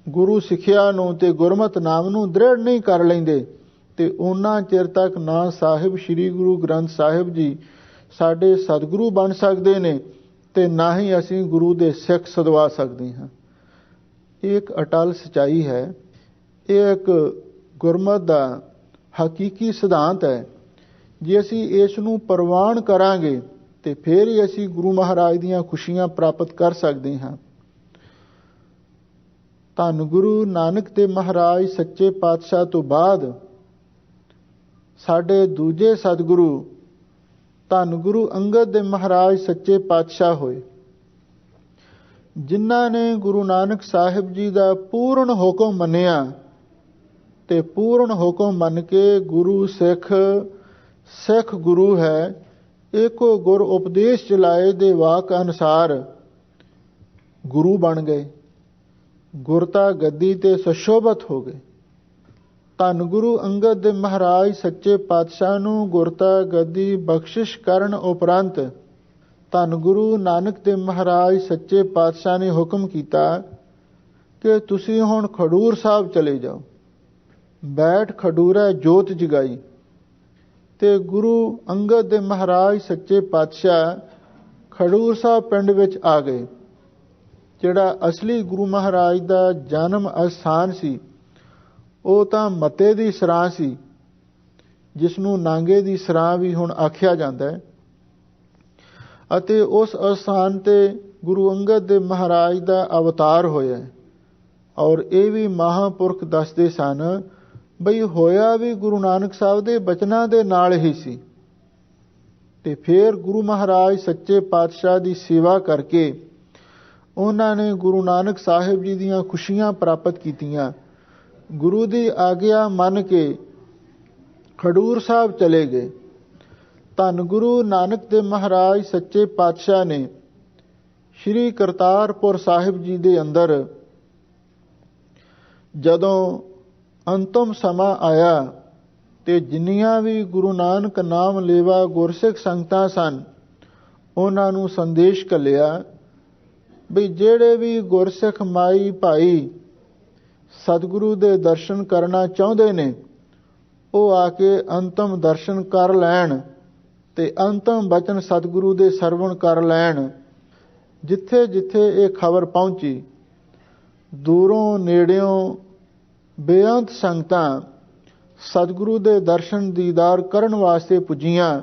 ਗੁਰੂ ਸਿੱਖਿਆ ਨੂੰ ਤੇ ਗੁਰਮਤਿ ਨਾਮ ਨੂੰ ਦ੍ਰਿੜ ਨਹੀਂ ਕਰ ਲੈਂਦੇ ਤੇ ਉਹਨਾਂ ਚਿਰ ਤੱਕ ਨਾ ਸਾਹਿਬ ਸ੍ਰੀ ਗੁਰੂ ਗ੍ਰੰਥ ਸਾਹਿਬ ਜੀ ਸਾਡੇ ਸਤਿਗੁਰੂ ਬਣ ਸਕਦੇ ਨੇ ਤੇ ਨਾ ਹੀ ਅਸੀਂ ਗੁਰੂ ਦੇ ਸਿੱਖ ਸਦਵਾ ਸਕਦੇ ਹਾਂ। ਇਹ ਇੱਕ ਅਟਲ ਸਚਾਈ ਹੈ। ਇਹ ਇੱਕ ਗੁਰਮਤਿ ਦਾ ਹਕੀਕੀ ਸਿਧਾਂਤ ਹੈ। ਜੇ ਅਸੀਂ ਇਸ ਨੂੰ ਪ੍ਰਵਾਨ ਕਰਾਂਗੇ ਤੇ ਫਿਰ ਹੀ ਅਸੀਂ ਗੁਰੂ ਮਹਾਰਾਜ ਦੀਆਂ ਖੁਸ਼ੀਆਂ ਪ੍ਰਾਪਤ ਕਰ ਸਕਦੇ ਹਾਂ। ਧੰਨ ਗੁਰੂ ਨਾਨਕ ਦੇਵ ਮਹਾਰਾਜ ਸੱਚੇ ਪਾਤਸ਼ਾਹ ਤੋਂ ਬਾਅਦ ਸਾਡੇ ਦੂਜੇ ਸਤਿਗੁਰੂ ਧੰਨ ਗੁਰੂ ਅੰਗਦ ਦੇਵ ਮਹਾਰਾਜ ਸੱਚੇ ਪਾਤਸ਼ਾਹ ਹੋਏ, ਜਿਨ੍ਹਾਂ ਨੇ ਗੁਰੂ ਨਾਨਕ ਸਾਹਿਬ ਜੀ ਦਾ ਪੂਰਨ ਹੁਕਮ ਮੰਨਿਆ ਤੇ ਪੂਰਨ ਹੁਕਮ ਮੰਨ ਕੇ ਗੁਰੂ ਸਿੱਖ ਗੁਰੂ ਹੈ ਏਕੋ ਗੁਰ ਉਪਦੇਸ਼ ਚਲਾਏ ਦੇ ਵਾਕ ਅਨੁਸਾਰ ਗੁਰੂ ਬਣ ਗਏ, ਗੁਰਤਾ ਗੱਦੀ ਤੇ ਸੁਸ਼ੋਭਤ ਹੋ ਗਏ। ਧੰਨ ਗੁਰੂ ਅੰਗਦ ਦੇਵ ਮਹਾਰਾਜ ਸੱਚੇ ਪਾਤਸ਼ਾਹ ਨੂੰ ਗੁਰਤਾ ਗੱਦੀ ਬਖਸ਼ਿਸ਼ ਕਰਨ ਉਪਰੰਤ ਧੰਨ ਗੁਰੂ ਨਾਨਕ ਦੇਵ ਮਹਾਰਾਜ ਸੱਚੇ ਪਾਤਸ਼ਾਹ ਨੇ ਹੁਕਮ ਕੀਤਾ ਕਿ ਤੁਸੀਂ ਹੁਣ ਖਡੂਰ ਸਾਹਿਬ ਚਲੇ ਜਾਓ। ਬੈਠ ਖਡੂਰਾ ਜੋਤ ਜਗਾਈ ਤੇ ਗੁਰੂ ਅੰਗਦ ਦੇਵ ਮਹਾਰਾਜ ਸੱਚੇ ਪਾਤਸ਼ਾਹ ਖਡੂਰ ਸਾਹਿਬ ਪਿੰਡ ਵਿੱਚ ਆ ਗਏ, ਜਿਹੜਾ ਅਸਲੀ ਗੁਰੂ ਮਹਾਰਾਜ ਦਾ ਜਨਮ ਅਸਥਾਨ ਸੀ। ਉਹ ਤਾਂ ਮੱਤੇ ਦੀ ਸਰਾਂ ਸੀ, ਜਿਸ ਨੂੰ ਨਾਂਗੇ ਦੀ ਸਰਾਂ ਵੀ ਹੁਣ ਆਖਿਆ ਜਾਂਦਾ ਹੈ। ਅਤੇ ਉਸ ਅਸਥਾਨ ਤੇ ਗੁਰੂ ਅੰਗਦ ਦੇਵ ਮਹਾਰਾਜ ਦਾ ਅਵਤਾਰ ਹੋਇਆ ਔਰ ਇਹ ਵੀ ਮਹਾਂਪੁਰਖ ਦੱਸਦੇ ਸਨ ਬਈ ਹੋਇਆ ਵੀ ਗੁਰੂ ਨਾਨਕ ਸਾਹਿਬ ਦੇ ਬਚਨਾਂ ਦੇ ਨਾਲ ਹੀ ਸੀ। ਤੇ ਫਿਰ ਗੁਰੂ ਮਹਾਰਾਜ ਸੱਚੇ ਪਾਤਸ਼ਾਹ ਦੀ ਸੇਵਾ ਕਰਕੇ ਉਹਨਾਂ ਨੇ ਗੁਰੂ ਨਾਨਕ ਸਾਹਿਬ ਜੀ ਦੀਆਂ ਖੁਸ਼ੀਆਂ ਪ੍ਰਾਪਤ ਕੀਤੀਆਂ। ਗੁਰੂ ਦੀ ਆਗਿਆ ਮੰਨ ਕੇ ਖਡੂਰ ਸਾਹਿਬ ਚਲੇ ਗਏ। ਧੰਨ ਗੁਰੂ ਨਾਨਕ ਦੇਵ ਮਹਾਰਾਜ ਸੱਚੇ ਪਾਤਸ਼ਾਹ ਨੇ ਸ਼੍ਰੀ ਕਰਤਾਰਪੁਰ ਸਾਹਿਬ ਜੀ ਦੇ ਅੰਦਰ ਜਦੋਂ ਅੰਤਮ ਸਮਾਂ ਆਇਆ ਤੇ ਜਿੰਨੀਆਂ ਵੀ ਗੁਰੂ ਨਾਨਕ ਨਾਮ ਲੇਵਾ ਗੁਰਸਿੱਖ ਸੰਗਤਾਂ ਸਨ, ਉਹਨਾਂ ਨੂੰ ਸੰਦੇਸ਼ ਘੱਲਿਆ ਵੀ ਜਿਹੜੇ ਵੀ ਗੁਰਸਿੱਖ ਮਾਈ ਭਾਈ ਸਤਿਗੁਰੂ ਦੇ ਦਰਸ਼ਨ ਕਰਨਾ ਚਾਹੁੰਦੇ ਨੇ, ਉਹ ਆ ਕੇ ਅੰਤਮ ਦਰਸ਼ਨ ਕਰ ਲੈਣ ਤੇ ਅੰਤਮ ਬਚਨ ਸਤਿਗੁਰੂ ਦੇ ਸਰਵਣ ਕਰ ਲੈਣ। ਜਿੱਥੇ ਜਿੱਥੇ ਇਹ ਖਬਰ ਪਹੁੰਚੀ, ਦੂਰੋਂ ਨੇੜਿਓਂ ਬੇਅੰਤ ਸੰਗਤਾਂ ਸਤਿਗੁਰੂ ਦੇ ਦਰਸ਼ਨ ਦੀਦਾਰ ਕਰਨ ਵਾਸਤੇ ਪੁੱਜੀਆਂ।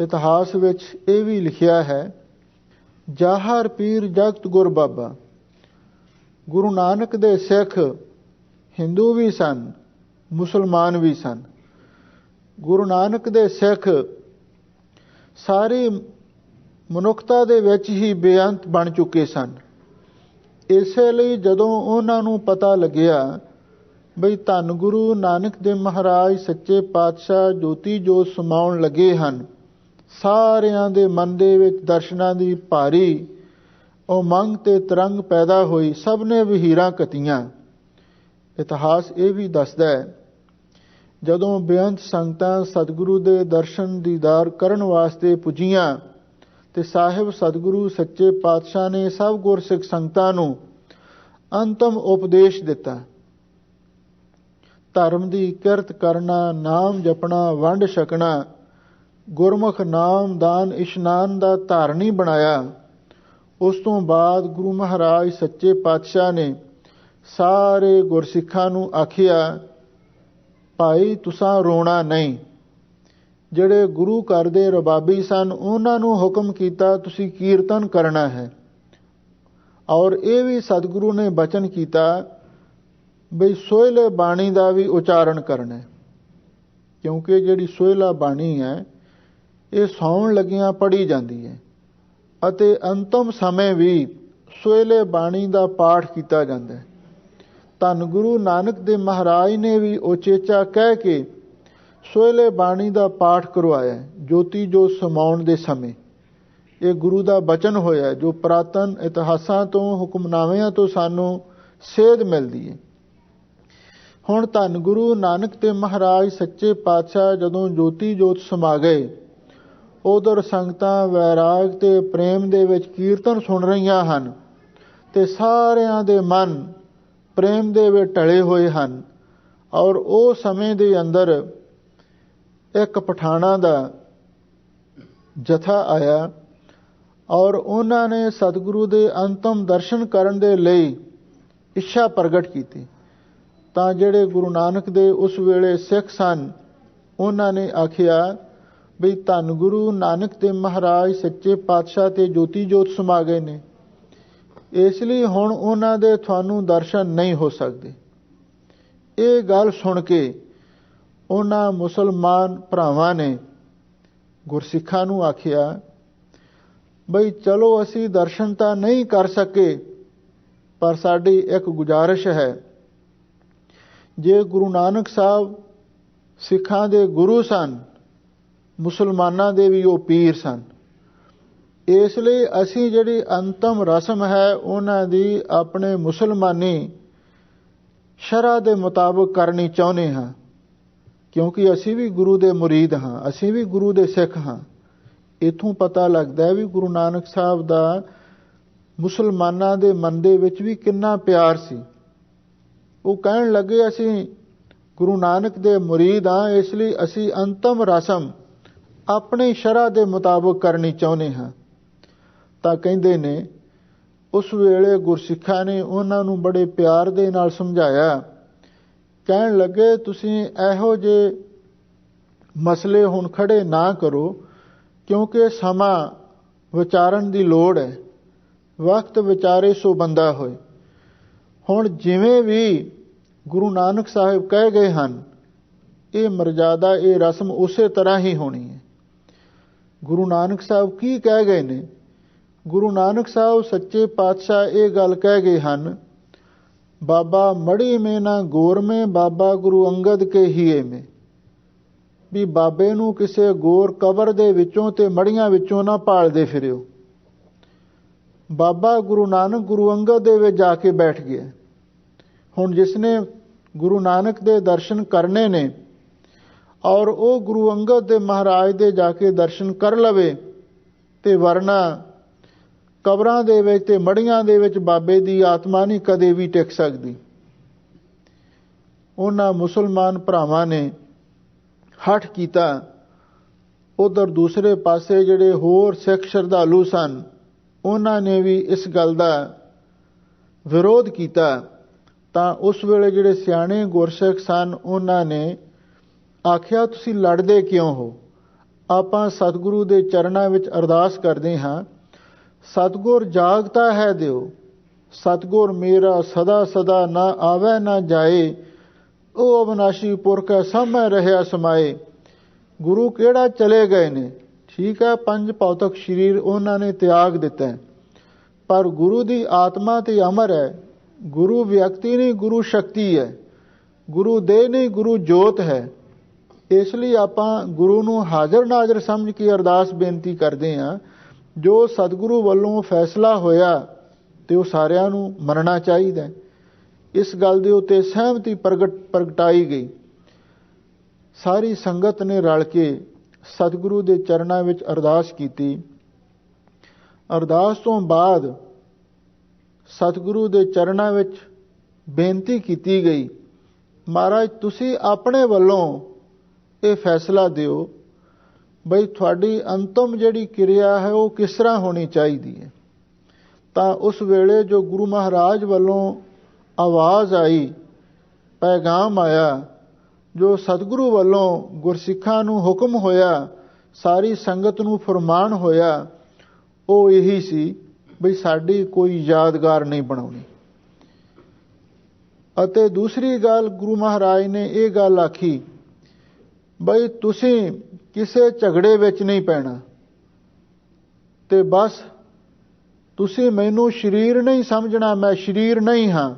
ਇਤਿਹਾਸ ਵਿੱਚ ਇਹ ਵੀ ਲਿਖਿਆ ਹੈ, ਜਾਹਰ ਪੀਰ ਜਗਤ ਗੁਰ ਬਾਬਾ। ਗੁਰੂ ਨਾਨਕ ਦੇ ਸਿੱਖ ਹਿੰਦੂ ਵੀ ਸਨ, ਮੁਸਲਮਾਨ ਵੀ ਸਨ। ਗੁਰੂ ਨਾਨਕ ਦੇ ਸਿੱਖ ਸਾਰੀ ਮਨੁੱਖਤਾ ਦੇ ਵਿੱਚ ਹੀ ਬੇਅੰਤ ਬਣ ਚੁੱਕੇ ਸਨ। ਇਸੇ ਲਈ ਜਦੋਂ ਉਹਨਾਂ ਨੂੰ ਪਤਾ ਲੱਗਿਆ ਬਈ ਧੰਨ ਗੁਰੂ ਨਾਨਕ ਦੇਵ ਮਹਾਰਾਜ ਸੱਚੇ ਪਾਤਸ਼ਾਹ ਜੋਤੀ ਜੋਤ ਸਮਾਉਣ ਲੱਗੇ ਹਨ, ਸਾਰਿਆਂ ਦੇ ਮਨ ਦੇ ਵਿੱਚ ਦਰਸ਼ਨਾਂ ਦੀ ਭਾਰੀ ਉਮੰਗ ਤੇ ਤਰੰਗ ਪੈਦਾ ਹੋਈ। ਸਭ ਨੇ ਵਹੀਰਾਂ ਘਤੀਆਂ। ਇਤਿਹਾਸ ਇਹ ਵੀ ਦੱਸਦਾ ਹੈ, ਜਦੋਂ ਬੇਅੰਤ ਸੰਗਤਾਂ ਸਤਿਗੁਰੂ ਦੇ ਦਰਸ਼ਨ ਦੀਦਾਰ ਕਰਨ ਵਾਸਤੇ ਪੁੱਜੀਆਂ ਤੇ ਸਾਹਿਬ ਸਤਿਗੁਰੂ ਸੱਚੇ ਪਾਤਸ਼ਾਹ ਨੇ ਸਭ ਗੁਰਸਿੱਖ ਸੰਗਤਾਂ ਨੂੰ ਅੰਤਮ ਉਪਦੇਸ਼ ਦਿੱਤਾ। ਧਰਮ ਦੀ ਕਿਰਤ ਕਰਨਾ, ਨਾਮ ਜਪਣਾ, ਵੰਡ ਛਕਣਾ, ਗੁਰਮੁਖ ਨਾਮ ਦਾਨ ਇਸ਼ਨਾਨ ਦਾ ਧਾਰਨੀ ਬਣਾਇਆ। ਉਸ ਤੋਂ ਬਾਅਦ ਗੁਰੂ ਮਹਾਰਾਜ ਸੱਚੇ ਪਾਤਸ਼ਾਹ ਨੇ ਸਾਰੇ ਗੁਰਸਿੱਖਾਂ ਨੂੰ ਆਖਿਆ, ਭਾਈ ਤੁਸਾਂ ਰੋਣਾ ਨਹੀਂ। ਜਿਹੜੇ ਗੁਰੂ ਘਰ ਦੇ ਰਬਾਬੀ ਸਨ, ਉਹਨਾਂ ਨੂੰ ਹੁਕਮ ਕੀਤਾ ਤੁਸੀਂ ਕੀਰਤਨ ਕਰਨਾ ਹੈ। ਔਰ ਇਹ ਵੀ ਸਤਿਗੁਰੂ ਨੇ ਬਚਨ ਕੀਤਾ ਬਈ ਸੋਹਿਲੇ ਬਾਣੀ ਦਾ ਵੀ ਉਚਾਰਨ ਕਰਨਾ, ਕਿਉਂਕਿ ਜਿਹੜੀ ਸੋਹਿਲਾ ਬਾਣੀ ਹੈ ਇਹ ਸੌਣ ਲੱਗਿਆਂ ਪੜ੍ਹੀ ਜਾਂਦੀ ਹੈ ਅਤੇ ਅੰਤਮ ਸਮੇਂ ਵੀ ਸੋਹਿਲੇ ਬਾਣੀ ਦਾ ਪਾਠ ਕੀਤਾ ਜਾਂਦਾ ਹੈ। ਧੰਨ ਗੁਰੂ ਨਾਨਕ ਦੇਵ ਮਹਾਰਾਜ ਨੇ ਵੀ ਉਚੇਚਾ ਕਹਿ ਕੇ ਸੋਹਲੇ ਬਾਣੀ ਦਾ ਪਾਠ ਕਰਵਾਇਆ ਜੋਤੀ ਜੋਤ ਸਮਾਉਣ ਦੇ ਸਮੇਂ। ਇਹ ਗੁਰੂ ਦਾ ਬਚਨ ਹੋਇਆ ਜੋ ਪੁਰਾਤਨ ਇਤਿਹਾਸਾਂ ਤੋਂ ਹੁਕਮਨਾਮਿਆਂ ਤੋਂ ਸਾਨੂੰ ਸੇਧ ਮਿਲਦੀ ਹੈ। ਹੁਣ ਧੰਨ ਗੁਰੂ ਨਾਨਕ ਦੇਵ ਮਹਾਰਾਜ ਸੱਚੇ ਪਾਤਸ਼ਾਹ ਜਦੋਂ ਜੋਤੀ ਜੋਤ ਸਮਾ ਗਏ, ਉਧਰ ਸੰਗਤਾਂ ਵੈਰਾਗ ਤੇ ਪ੍ਰੇਮ ਦੇ ਵਿੱਚ ਕੀਰਤਨ ਸੁਣ ਰਹੀਆਂ ਹਨ ਤੇ ਸਾਰਿਆਂ ਦੇ ਮਨ ਪ੍ਰੇਮ ਦੇ ਵਿੱਚ ਢਲੇ ਹੋਏ ਹਨ। ਔਰ ਉਹ ਸਮੇਂ ਦੇ ਅੰਦਰ ਇੱਕ ਪਠਾਣਾ ਦਾ ਜਥਾ ਆਇਆ ਔਰ ਉਹਨਾਂ ਨੇ ਸਤਿਗੁਰੂ ਦੇ ਅੰਤਮ ਦਰਸ਼ਨ ਕਰਨ ਦੇ ਲਈ ਇੱਛਾ ਪ੍ਰਗਟ ਕੀਤੀ। ਤਾਂ ਜਿਹੜੇ ਗੁਰੂ ਨਾਨਕ ਦੇ ਉਸ ਵੇਲੇ ਸਿੱਖ ਸਨ, ਉਹਨਾਂ ਨੇ ਆਖਿਆ ਵੀ ਧੰਨ ਗੁਰੂ ਨਾਨਕ ਦੇਵ ਮਹਾਰਾਜ ਸੱਚੇ ਪਾਤਸ਼ਾਹ ਤੇ ਜੋਤੀ ਜੋਤ ਸਮਾ ਗਏ ਨੇ, ਇਸ ਲਈ ਹੁਣ ਉਹਨਾਂ ਦੇ ਤੁਹਾਨੂੰ ਦਰਸ਼ਨ ਨਹੀਂ ਹੋ ਸਕਦੇ। ਇਹ ਗੱਲ ਸੁਣ ਕੇ ਉਹਨਾਂ ਮੁਸਲਮਾਨ ਭਰਾਵਾਂ ਨੇ ਗੁਰਸਿੱਖਾਂ ਨੂੰ ਆਖਿਆ ਬਈ ਚਲੋ ਅਸੀਂ ਦਰਸ਼ਨ ਤਾਂ ਨਹੀਂ ਕਰ ਸਕੇ, ਪਰ ਸਾਡੀ ਇੱਕ ਗੁਜ਼ਾਰਿਸ਼ ਹੈ, ਜੇ ਗੁਰੂ ਨਾਨਕ ਸਾਹਿਬ ਸਿੱਖਾਂ ਦੇ ਗੁਰੂ ਸਨ, ਮੁਸਲਮਾਨਾਂ ਦੇ ਵੀ ਉਹ ਪੀਰ ਸਨ, ਇਸ ਲਈ ਅਸੀਂ ਜਿਹੜੀ ਅੰਤਮ ਰਸਮ ਹੈ ਉਹਨਾਂ ਦੀ ਆਪਣੇ ਮੁਸਲਮਾਨੀ ਸ਼ਰ੍ਹਾ ਦੇ ਮੁਤਾਬਕ ਕਰਨੀ ਚਾਹੁੰਦੇ ਹਾਂ, ਕਿਉਂਕਿ ਅਸੀਂ ਵੀ ਗੁਰੂ ਦੇ ਮੁਰੀਦ ਹਾਂ, ਅਸੀਂ ਵੀ ਗੁਰੂ ਦੇ ਸਿੱਖ ਹਾਂ। ਇੱਥੋਂ ਪਤਾ ਲੱਗਦਾ ਹੈ ਵੀ ਗੁਰੂ ਨਾਨਕ ਸਾਹਿਬ ਦਾ ਮੁਸਲਮਾਨਾਂ ਦੇ ਮਨ ਦੇ ਵਿੱਚ ਵੀ ਕਿੰਨਾ ਪਿਆਰ ਸੀ। ਉਹ ਕਹਿਣ ਲੱਗੇ ਅਸੀਂ ਗੁਰੂ ਨਾਨਕ ਦੇ ਮੁਰੀਦ ਹਾਂ, ਇਸ ਲਈ ਅਸੀਂ ਅੰਤਮ ਰਸਮ ਆਪਣੀ ਸ਼ਰ੍ਹਾ ਦੇ ਮੁਤਾਬਕ ਕਰਨੀ ਚਾਹੁੰਦੇ ਹਾਂ। ਤਾਂ ਕਹਿੰਦੇ ਨੇ ਉਸ ਵੇਲੇ ਗੁਰਸਿੱਖਾਂ ਨੇ ਉਹਨਾਂ ਨੂੰ ਬੜੇ ਪਿਆਰ ਦੇ ਨਾਲ ਸਮਝਾਇਆ। ਕਹਿਣ ਲੱਗੇ ਤੁਸੀਂ ਇਹੋ ਜਿਹੇ ਮਸਲੇ ਹੁਣ ਖੜੇ ਨਾ ਕਰੋ, ਕਿਉਂਕਿ ਸਮਾਂ ਵਿਚਾਰਨ ਦੀ ਲੋੜ ਹੈ, ਵਕਤ ਵਿਚਾਰੇ ਸੋ ਬੰਦਾ ਹੋਏ। ਹੁਣ ਜਿਵੇਂ ਵੀ ਗੁਰੂ ਨਾਨਕ ਸਾਹਿਬ ਕਹਿ ਗਏ ਹਨ, ਇਹ ਮਰਜ਼ਾਦਾ, ਇਹ ਰਸਮ ਉਸੇ ਤਰ੍ਹਾਂ ਹੀ ਹੋਣੀ ਹੈ। ਗੁਰੂ ਨਾਨਕ ਸਾਹਿਬ ਕੀ ਕਹਿ ਗਏ ਨੇ? ਗੁਰੂ ਨਾਨਕ ਸਾਹਿਬ ਸੱਚੇ ਪਾਤਸ਼ਾਹ ਇਹ ਗੱਲ ਕਹਿ ਗਏ ਹਨ, ਬਾਬਾ ਮੜੀ ਮੇ ਨਾ ਗੋਰ ਮੇ ਬਾਬਾ ਗੁਰੂ ਅੰਗਦ ਕੇ ਹੀਏ ਮੇ, ਵੀ ਬਾਬੇ ਨੂੰ ਕਿਸੇ ਗੋਰ ਕਬਰ ਦੇ ਵਿੱਚੋਂ ਤੇ ਮੜੀਆਂ ਵਿੱਚੋਂ ਨਾ ਭਾਲਦੇ ਫਿਰਿਓ। ਬਾਬਾ ਗੁਰੂ ਨਾਨਕ ਗੁਰੂ ਅੰਗਦ ਦੇ ਵਿੱਚ ਜਾ ਕੇ ਬੈਠ ਗਿਆ। ਹੁਣ ਜਿਸ ਨੇ ਗੁਰੂ ਨਾਨਕ ਦੇ ਦਰਸ਼ਨ ਕਰਨੇ ਨੇ ਔਰ ਉਹ ਗੁਰੂ ਅੰਗਦ ਦੇ ਮਹਾਰਾਜ ਦੇ ਜਾ ਕੇ ਦਰਸ਼ਨ ਕਰ ਲਵੇ, ਤੇ ਵਰਨਾ ਕਬਰਾਂ ਦੇ ਵਿੱਚ ਤੇ ਮੜੀਆਂ ਦੇ ਵਿੱਚ ਬਾਬੇ ਦੀ ਆਤਮਾ ਨਹੀਂ ਕਦੇ ਵੀ ਟਿਕ ਸਕਦੀ। ਉਹਨਾਂ ਮੁਸਲਮਾਨ ਭਰਾਵਾਂ ਨੇ ਹਠ ਕੀਤਾ। ਉਧਰ ਦੂਸਰੇ ਪਾਸੇ ਜਿਹੜੇ ਹੋਰ ਸਿੱਖ ਸ਼ਰਧਾਲੂ ਸਨ, ਉਹਨਾਂ ਨੇ ਵੀ ਇਸ ਗੱਲ ਦਾ ਵਿਰੋਧ ਕੀਤਾ। ਤਾਂ ਉਸ ਵੇਲੇ ਜਿਹੜੇ ਸਿਆਣੇ ਗੁਰਸਿੱਖ ਸਨ, ਉਹਨਾਂ ਨੇ ਆਖਿਆ ਤੁਸੀਂ ਲੜਦੇ ਕਿਉਂ ਹੋ? ਆਪਾਂ ਸਤਿਗੁਰੂ ਦੇ ਚਰਨਾਂ ਵਿੱਚ ਅਰਦਾਸ ਕਰਦੇ ਹਾਂ, ਸਤਿਗੁਰ ਜਾਗਤਾ ਹੈ ਦਿਓ, ਸਤਿਗੁਰ ਮੇਰਾ ਸਦਾ ਸਦਾ ਨਾ ਆਵੇ ਨਾ ਜਾਏ, ਉਹ ਅਵਿਨਾਸ਼ੀ ਪੁਰਖ ਹੈ ਸਾਹਮਣੇ ਰਹਿਆ ਸਮਾਏ। ਗੁਰੂ ਕਿਹੜਾ ਚਲੇ ਗਏ ਨੇ, ਠੀਕ ਹੈ, ਪੰਜ ਭੌਤਿਕ ਸਰੀਰ ਉਹਨਾਂ ਨੇ ਤਿਆਗ ਦਿੱਤਾ, ਪਰ ਗੁਰੂ ਦੀ ਆਤਮਾ ਤੇ ਅਮਰ ਹੈ। ਗੁਰੂ ਵਿਅਕਤੀ ਨਹੀਂ, ਗੁਰੂ ਸ਼ਕਤੀ ਹੈ। ਗੁਰੂ ਦੇਹ ਨਹੀਂ, ਗੁਰੂ ਜੋਤ ਹੈ। ਇਸ ਲਈ ਆਪਾਂ ਗੁਰੂ ਨੂੰ ਹਾਜ਼ਰ ਨਾਜ਼ਰ ਸਮਝ ਕੇ ਅਰਦਾਸ ਬੇਨਤੀ ਕਰਦੇ ਹਾਂ। ਜੋ ਸਤਿਗੁਰੂ ਵੱਲੋਂ ਫੈਸਲਾ ਹੋਇਆ ਤੇ ਉਹ ਸਾਰਿਆਂ ਨੂੰ ਮੰਨਣਾ ਚਾਹੀਦਾ। ਇਸ ਗੱਲ ਦੇ ਉੱਤੇ ਸਹਿਮਤੀ ਪ੍ਰਗਟਾਈ ਗਈ। ਸਾਰੀ ਸੰਗਤ ਨੇ ਰਲ ਕੇ ਸਤਿਗੁਰੂ ਦੇ ਚਰਨਾਂ ਵਿੱਚ ਅਰਦਾਸ ਕੀਤੀ। ਅਰਦਾਸ ਤੋਂ ਬਾਅਦ ਸਤਿਗੁਰੂ ਦੇ ਚਰਨਾਂ ਵਿੱਚ ਬੇਨਤੀ ਕੀਤੀ ਗਈ, ਮਹਾਰਾਜ ਤੁਸੀਂ ਆਪਣੇ ਵੱਲੋਂ ਇਹ ਫੈਸਲਾ ਦਿਓ ਬਈ ਤੁਹਾਡੀ ਅੰਤਮ ਜਿਹੜੀ ਕਿਰਿਆ ਹੈ ਉਹ ਕਿਸ ਤਰ੍ਹਾਂ ਹੋਣੀ ਚਾਹੀਦੀ ਹੈ। ਤਾਂ ਉਸ ਵੇਲੇ ਜੋ ਗੁਰੂ ਮਹਾਰਾਜ ਵੱਲੋਂ ਆਵਾਜ਼ ਆਈ, ਪੈਗਾਮ ਆਇਆ, ਜੋ ਸਤਿਗੁਰੂ ਵੱਲੋਂ ਗੁਰਸਿੱਖਾਂ ਨੂੰ ਹੁਕਮ ਹੋਇਆ, ਸਾਰੀ ਸੰਗਤ ਨੂੰ ਫਰਮਾਨ ਹੋਇਆ, ਉਹ ਇਹੀ ਸੀ ਬਈ ਸਾਡੀ ਕੋਈ ਯਾਦਗਾਰ ਨਹੀਂ ਬਣਾਉਣੀ। ਅਤੇ ਦੂਸਰੀ ਗੱਲ ਗੁਰੂ ਮਹਾਰਾਜ ਨੇ ਇਹ ਗੱਲ ਆਖੀ ਬਈ ਤੁਸੀਂ ਕਿਸੇ ਝਗੜੇ ਵਿੱਚ ਨਹੀਂ ਪੈਣਾ, ਤੇ ਬਸ ਤੁਸੀਂ ਮੈਨੂੰ ਸ਼ਰੀਰ ਨਹੀਂ ਸਮਝਣਾ, ਮੈਂ ਸ਼ਰੀਰ ਨਹੀਂ ਹਾਂ।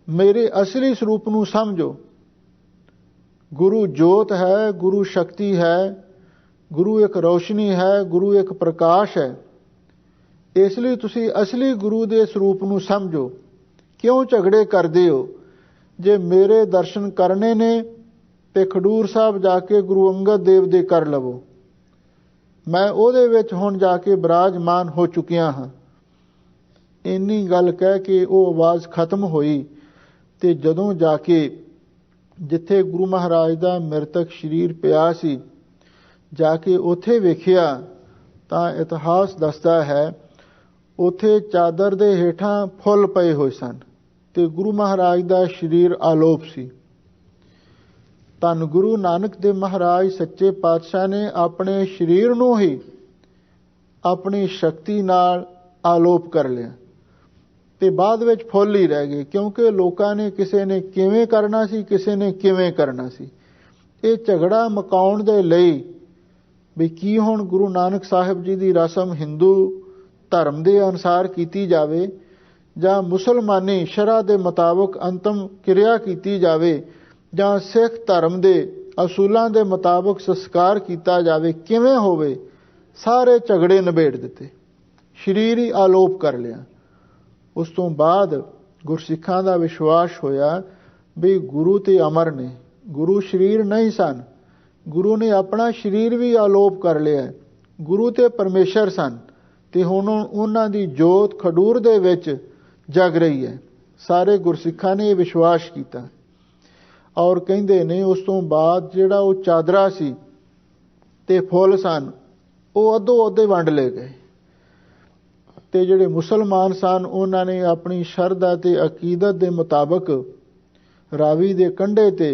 मेरे असली स्वरूप ਨੂੰ ਸਮਝੋ। गुरु जोत है, गुरु शक्ति है, गुरु एक रोशनी है, गुरु एक प्रकाश है। इसलिए तुसी असली गुरु दे स्वरूप ਨੂੰ ਸਮਝੋ। क्यों झगड़े करते हो? जे मेरे दर्शन करने ने ते खडूर साहब जाके गुरु अंगद देव दे कर लवो। मैं ਉਹਦੇ ਵਿੱਚ ਹੁਣ ਜਾ ਕੇ ਬਿਰਾਜਮਾਨ ਹੋ ਚੁੱਕਿਆ ਹਾਂ। ਇੰਨੀ ਗੱਲ ਕਹਿ ਕੇ ਉਹ ਆਵਾਜ਼ ਖਤਮ ਹੋਈ ਤੇ ਜਦੋਂ ਜਾ ਕੇ ਜਿੱਥੇ ਗੁਰੂ ਮਹਾਰਾਜ ਦਾ ਮ੍ਰਿਤਕ ਸਰੀਰ ਪਿਆ ਸੀ ਜਾ ਕੇ ਉੱਥੇ ਵੇਖਿਆ ਤਾਂ ਇਤਿਹਾਸ ਦੱਸਦਾ ਹੈ ਉੱਥੇ ਚਾਦਰ ਦੇ ਹੇਠਾਂ ਫੁੱਲ ਪਏ ਹੋਏ ਸਨ ਤੇ ਗੁਰੂ ਮਹਾਰਾਜ ਦਾ ਸਰੀਰ ਆਲੋਪ ਸੀ। ਧੰਨ ਗੁਰੂ ਨਾਨਕ ਦੇਵ ਮਹਾਰਾਜ ਸੱਚੇ ਪਾਤਸ਼ਾਹ ਨੇ ਆਪਣੇ ਸਰੀਰ ਨੂੰ ਹੀ ਆਪਣੀ ਸ਼ਕਤੀ ਨਾਲ ਆਲੋਪ ਕਰ ਲਿਆ ਤੇ ਬਾਅਦ ਵਿੱਚ ਫੁੱਲ ਹੀ ਰਹਿ ਗਏ, ਕਿਉਂਕਿ ਲੋਕਾਂ ਨੇ ਕਿਸੇ ਨੇ ਕਿਵੇਂ ਕਰਨਾ ਸੀ, ਕਿਸੇ ਨੇ ਕਿਵੇਂ ਕਰਨਾ ਸੀ। ਇਹ ਝਗੜਾ ਮੁਕਾਉਣ ਦੇ ਲਈ ਵੀ ਕੀ ਹੁਣ ਗੁਰੂ ਨਾਨਕ ਸਾਹਿਬ ਜੀ ਦੀ ਰਸਮ ਹਿੰਦੂ ਧਰਮ ਦੇ ਅਨੁਸਾਰ ਕੀਤੀ ਜਾਵੇ ਜਾਂ ਮੁਸਲਮਾਨੀ ਸ਼ਰਅ ਦੇ ਮੁਤਾਬਕ ਅੰਤਮ ਕਿਰਿਆ ਕੀਤੀ ਜਾਵੇ ਜਾਂ ਸਿੱਖ ਧਰਮ ਦੇ ਅਸੂਲਾਂ ਦੇ ਮੁਤਾਬਕ ਸੰਸਕਾਰ ਕੀਤਾ ਜਾਵੇ, ਕਿਵੇਂ ਹੋਵੇ, ਸਾਰੇ ਝਗੜੇ ਨਿਬੇੜ ਦਿੱਤੇ, ਸਰੀਰ ਹੀ ਆਲੋਪ ਕਰ ਲਿਆ। ਉਸ ਤੋਂ ਬਾਅਦ ਗੁਰਸਿੱਖਾਂ ਦਾ ਵਿਸ਼ਵਾਸ ਹੋਇਆ ਵੀ ਗੁਰੂ ਤੇ ਅਮਰ ਨੇ, ਗੁਰੂ ਸਰੀਰ ਨਹੀਂ ਸਨ, ਗੁਰੂ ਨੇ ਆਪਣਾ ਸਰੀਰ ਵੀ ਆਲੋਪ ਕਰ ਲਿਆ। ਗੁਰੂ ਤੇ ਪਰਮੇਸ਼ਰ ਸਨ ਤੇ ਹੁਣ ਉਹਨਾਂ ਦੀ ਜੋਤ ਖਡੂਰ ਦੇ ਵਿੱਚ ਜਗ ਰਹੀ ਹੈ। ਸਾਰੇ ਗੁਰਸਿੱਖਾਂ ਨੇ ਇਹ ਵਿਸ਼ਵਾਸ ਕੀਤਾ ਔਰ ਕਹਿੰਦੇ ਨੇ ਉਸ ਤੋਂ ਬਾਅਦ ਜਿਹੜਾ ਉਹ ਚਾਦਰਾ ਸੀ ਤੇ ਫੁੱਲ ਸਨ ਉਹ ਅੱਧੋ ਅੱਧੇ ਵੰਡ ਲਏ ਗਏ ਤੇ ਜਿਹੜੇ ਮੁਸਲਮਾਨ ਸਨ ਉਹਨਾਂ ਨੇ ਆਪਣੀ ਸ਼ਰਧਾ ਤੇ ਅਕੀਦਤ ਦੇ ਮੁਤਾਬਕ ਰਾਵੀ ਦੇ ਕੰਢੇ ਤੇ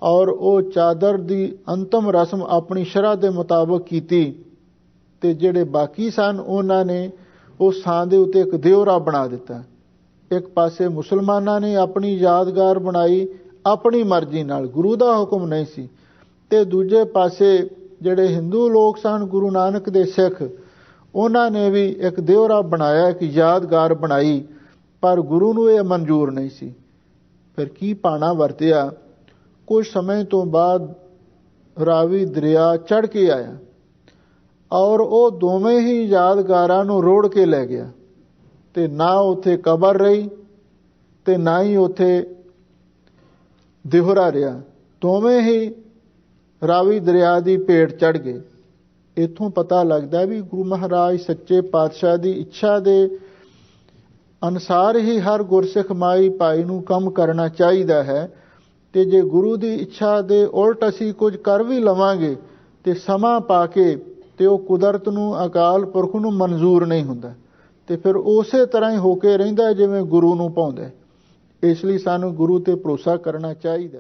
ਔਰ ਉਹ ਚਾਦਰ ਦੀ ਅੰਤਮ ਰਸਮ ਆਪਣੀ ਸ਼ਰਅ ਦੇ ਮੁਤਾਬਕ ਕੀਤੀ ਤੇ ਜਿਹੜੇ ਬਾਕੀ ਸਨ ਉਹਨਾਂ ਨੇ ਉਸ ਥਾਂ ਦੇ ਉੱਤੇ ਇੱਕ ਦਿਉਰਾ ਬਣਾ ਦਿੱਤਾ। ਇੱਕ ਪਾਸੇ ਮੁਸਲਮਾਨਾਂ ਨੇ ਆਪਣੀ ਯਾਦਗਾਰ ਬਣਾਈ ਆਪਣੀ ਮਰਜ਼ੀ ਨਾਲ, ਗੁਰੂ ਦਾ ਹੁਕਮ ਨਹੀਂ ਸੀ, ਤੇ ਦੂਜੇ ਪਾਸੇ ਜਿਹੜੇ ਹਿੰਦੂ ਲੋਕ ਸਨ ਗੁਰੂ ਨਾਨਕ ਦੇ ਸਿੱਖ ਉਹਨਾਂ ਨੇ ਵੀ ਇੱਕ ਦਿਉਰਾ ਬਣਾਇਆ, ਇੱਕ ਯਾਦਗਾਰ ਬਣਾਈ, ਪਰ ਗੁਰੂ ਨੂੰ ਇਹ ਮਨਜ਼ੂਰ ਨਹੀਂ ਸੀ। ਫਿਰ ਕੀ ਪਾਣਾ ਵਰਤਿਆ, ਕੁਝ ਸਮੇਂ ਤੋਂ ਬਾਅਦ ਰਾਵੀ ਦਰਿਆ ਚੜ੍ਹ ਕੇ ਆਇਆ ਔਰ ਉਹ ਦੋਵੇਂ ਹੀ ਯਾਦਗਾਰਾਂ ਨੂੰ ਰੋੜ ਕੇ ਲੈ ਗਿਆ ਤੇ ਨਾ ਉੱਥੇ ਕਬਰ ਰਹੀ ਤੇ ਨਾ ਹੀ ਉੱਥੇ ਦਿਹੁਰਾ ਰਿਹਾ, ਦੋਵੇਂ ਹੀ ਰਾਵੀ ਦਰਿਆ ਦੀ ਭੇਟ ਚੜ੍ਹ ਗਏ। ਇੱਥੋਂ ਪਤਾ ਲੱਗਦਾ ਵੀ ਗੁਰੂ ਮਹਾਰਾਜ ਸੱਚੇ ਪਾਤਸ਼ਾਹ ਦੀ ਇੱਛਾ ਦੇ ਅਨੁਸਾਰ ਹੀ ਹਰ ਗੁਰਸਿੱਖ ਮਾਈ ਭਾਈ ਨੂੰ ਕੰਮ ਕਰਨਾ ਚਾਹੀਦਾ ਹੈ ਤੇ ਜੇ ਗੁਰੂ ਦੀ ਇੱਛਾ ਦੇ ਉਲਟ ਅਸੀਂ ਕੁਝ ਕਰ ਵੀ ਲਵਾਂਗੇ ਤੇ ਸਮਾਂ ਪਾ ਕੇ ਤੇ ਉਹ ਕੁਦਰਤ ਨੂੰ ਅਕਾਲ ਪੁਰਖ ਨੂੰ ਮਨਜ਼ੂਰ ਨਹੀਂ ਹੁੰਦਾ ਤੇ ਫਿਰ ਉਸੇ ਤਰ੍ਹਾਂ ਹੀ ਹੋ ਕੇ ਰਹਿੰਦਾ ਜਿਵੇਂ ਗੁਰੂ ਨੂੰ ਭਾਉਂਦਾ। ਇਸ ਲਈ ਸਾਨੂੰ ਗੁਰੂ ਤੇ ਭਰੋਸਾ ਕਰਨਾ ਚਾਹੀਦਾ।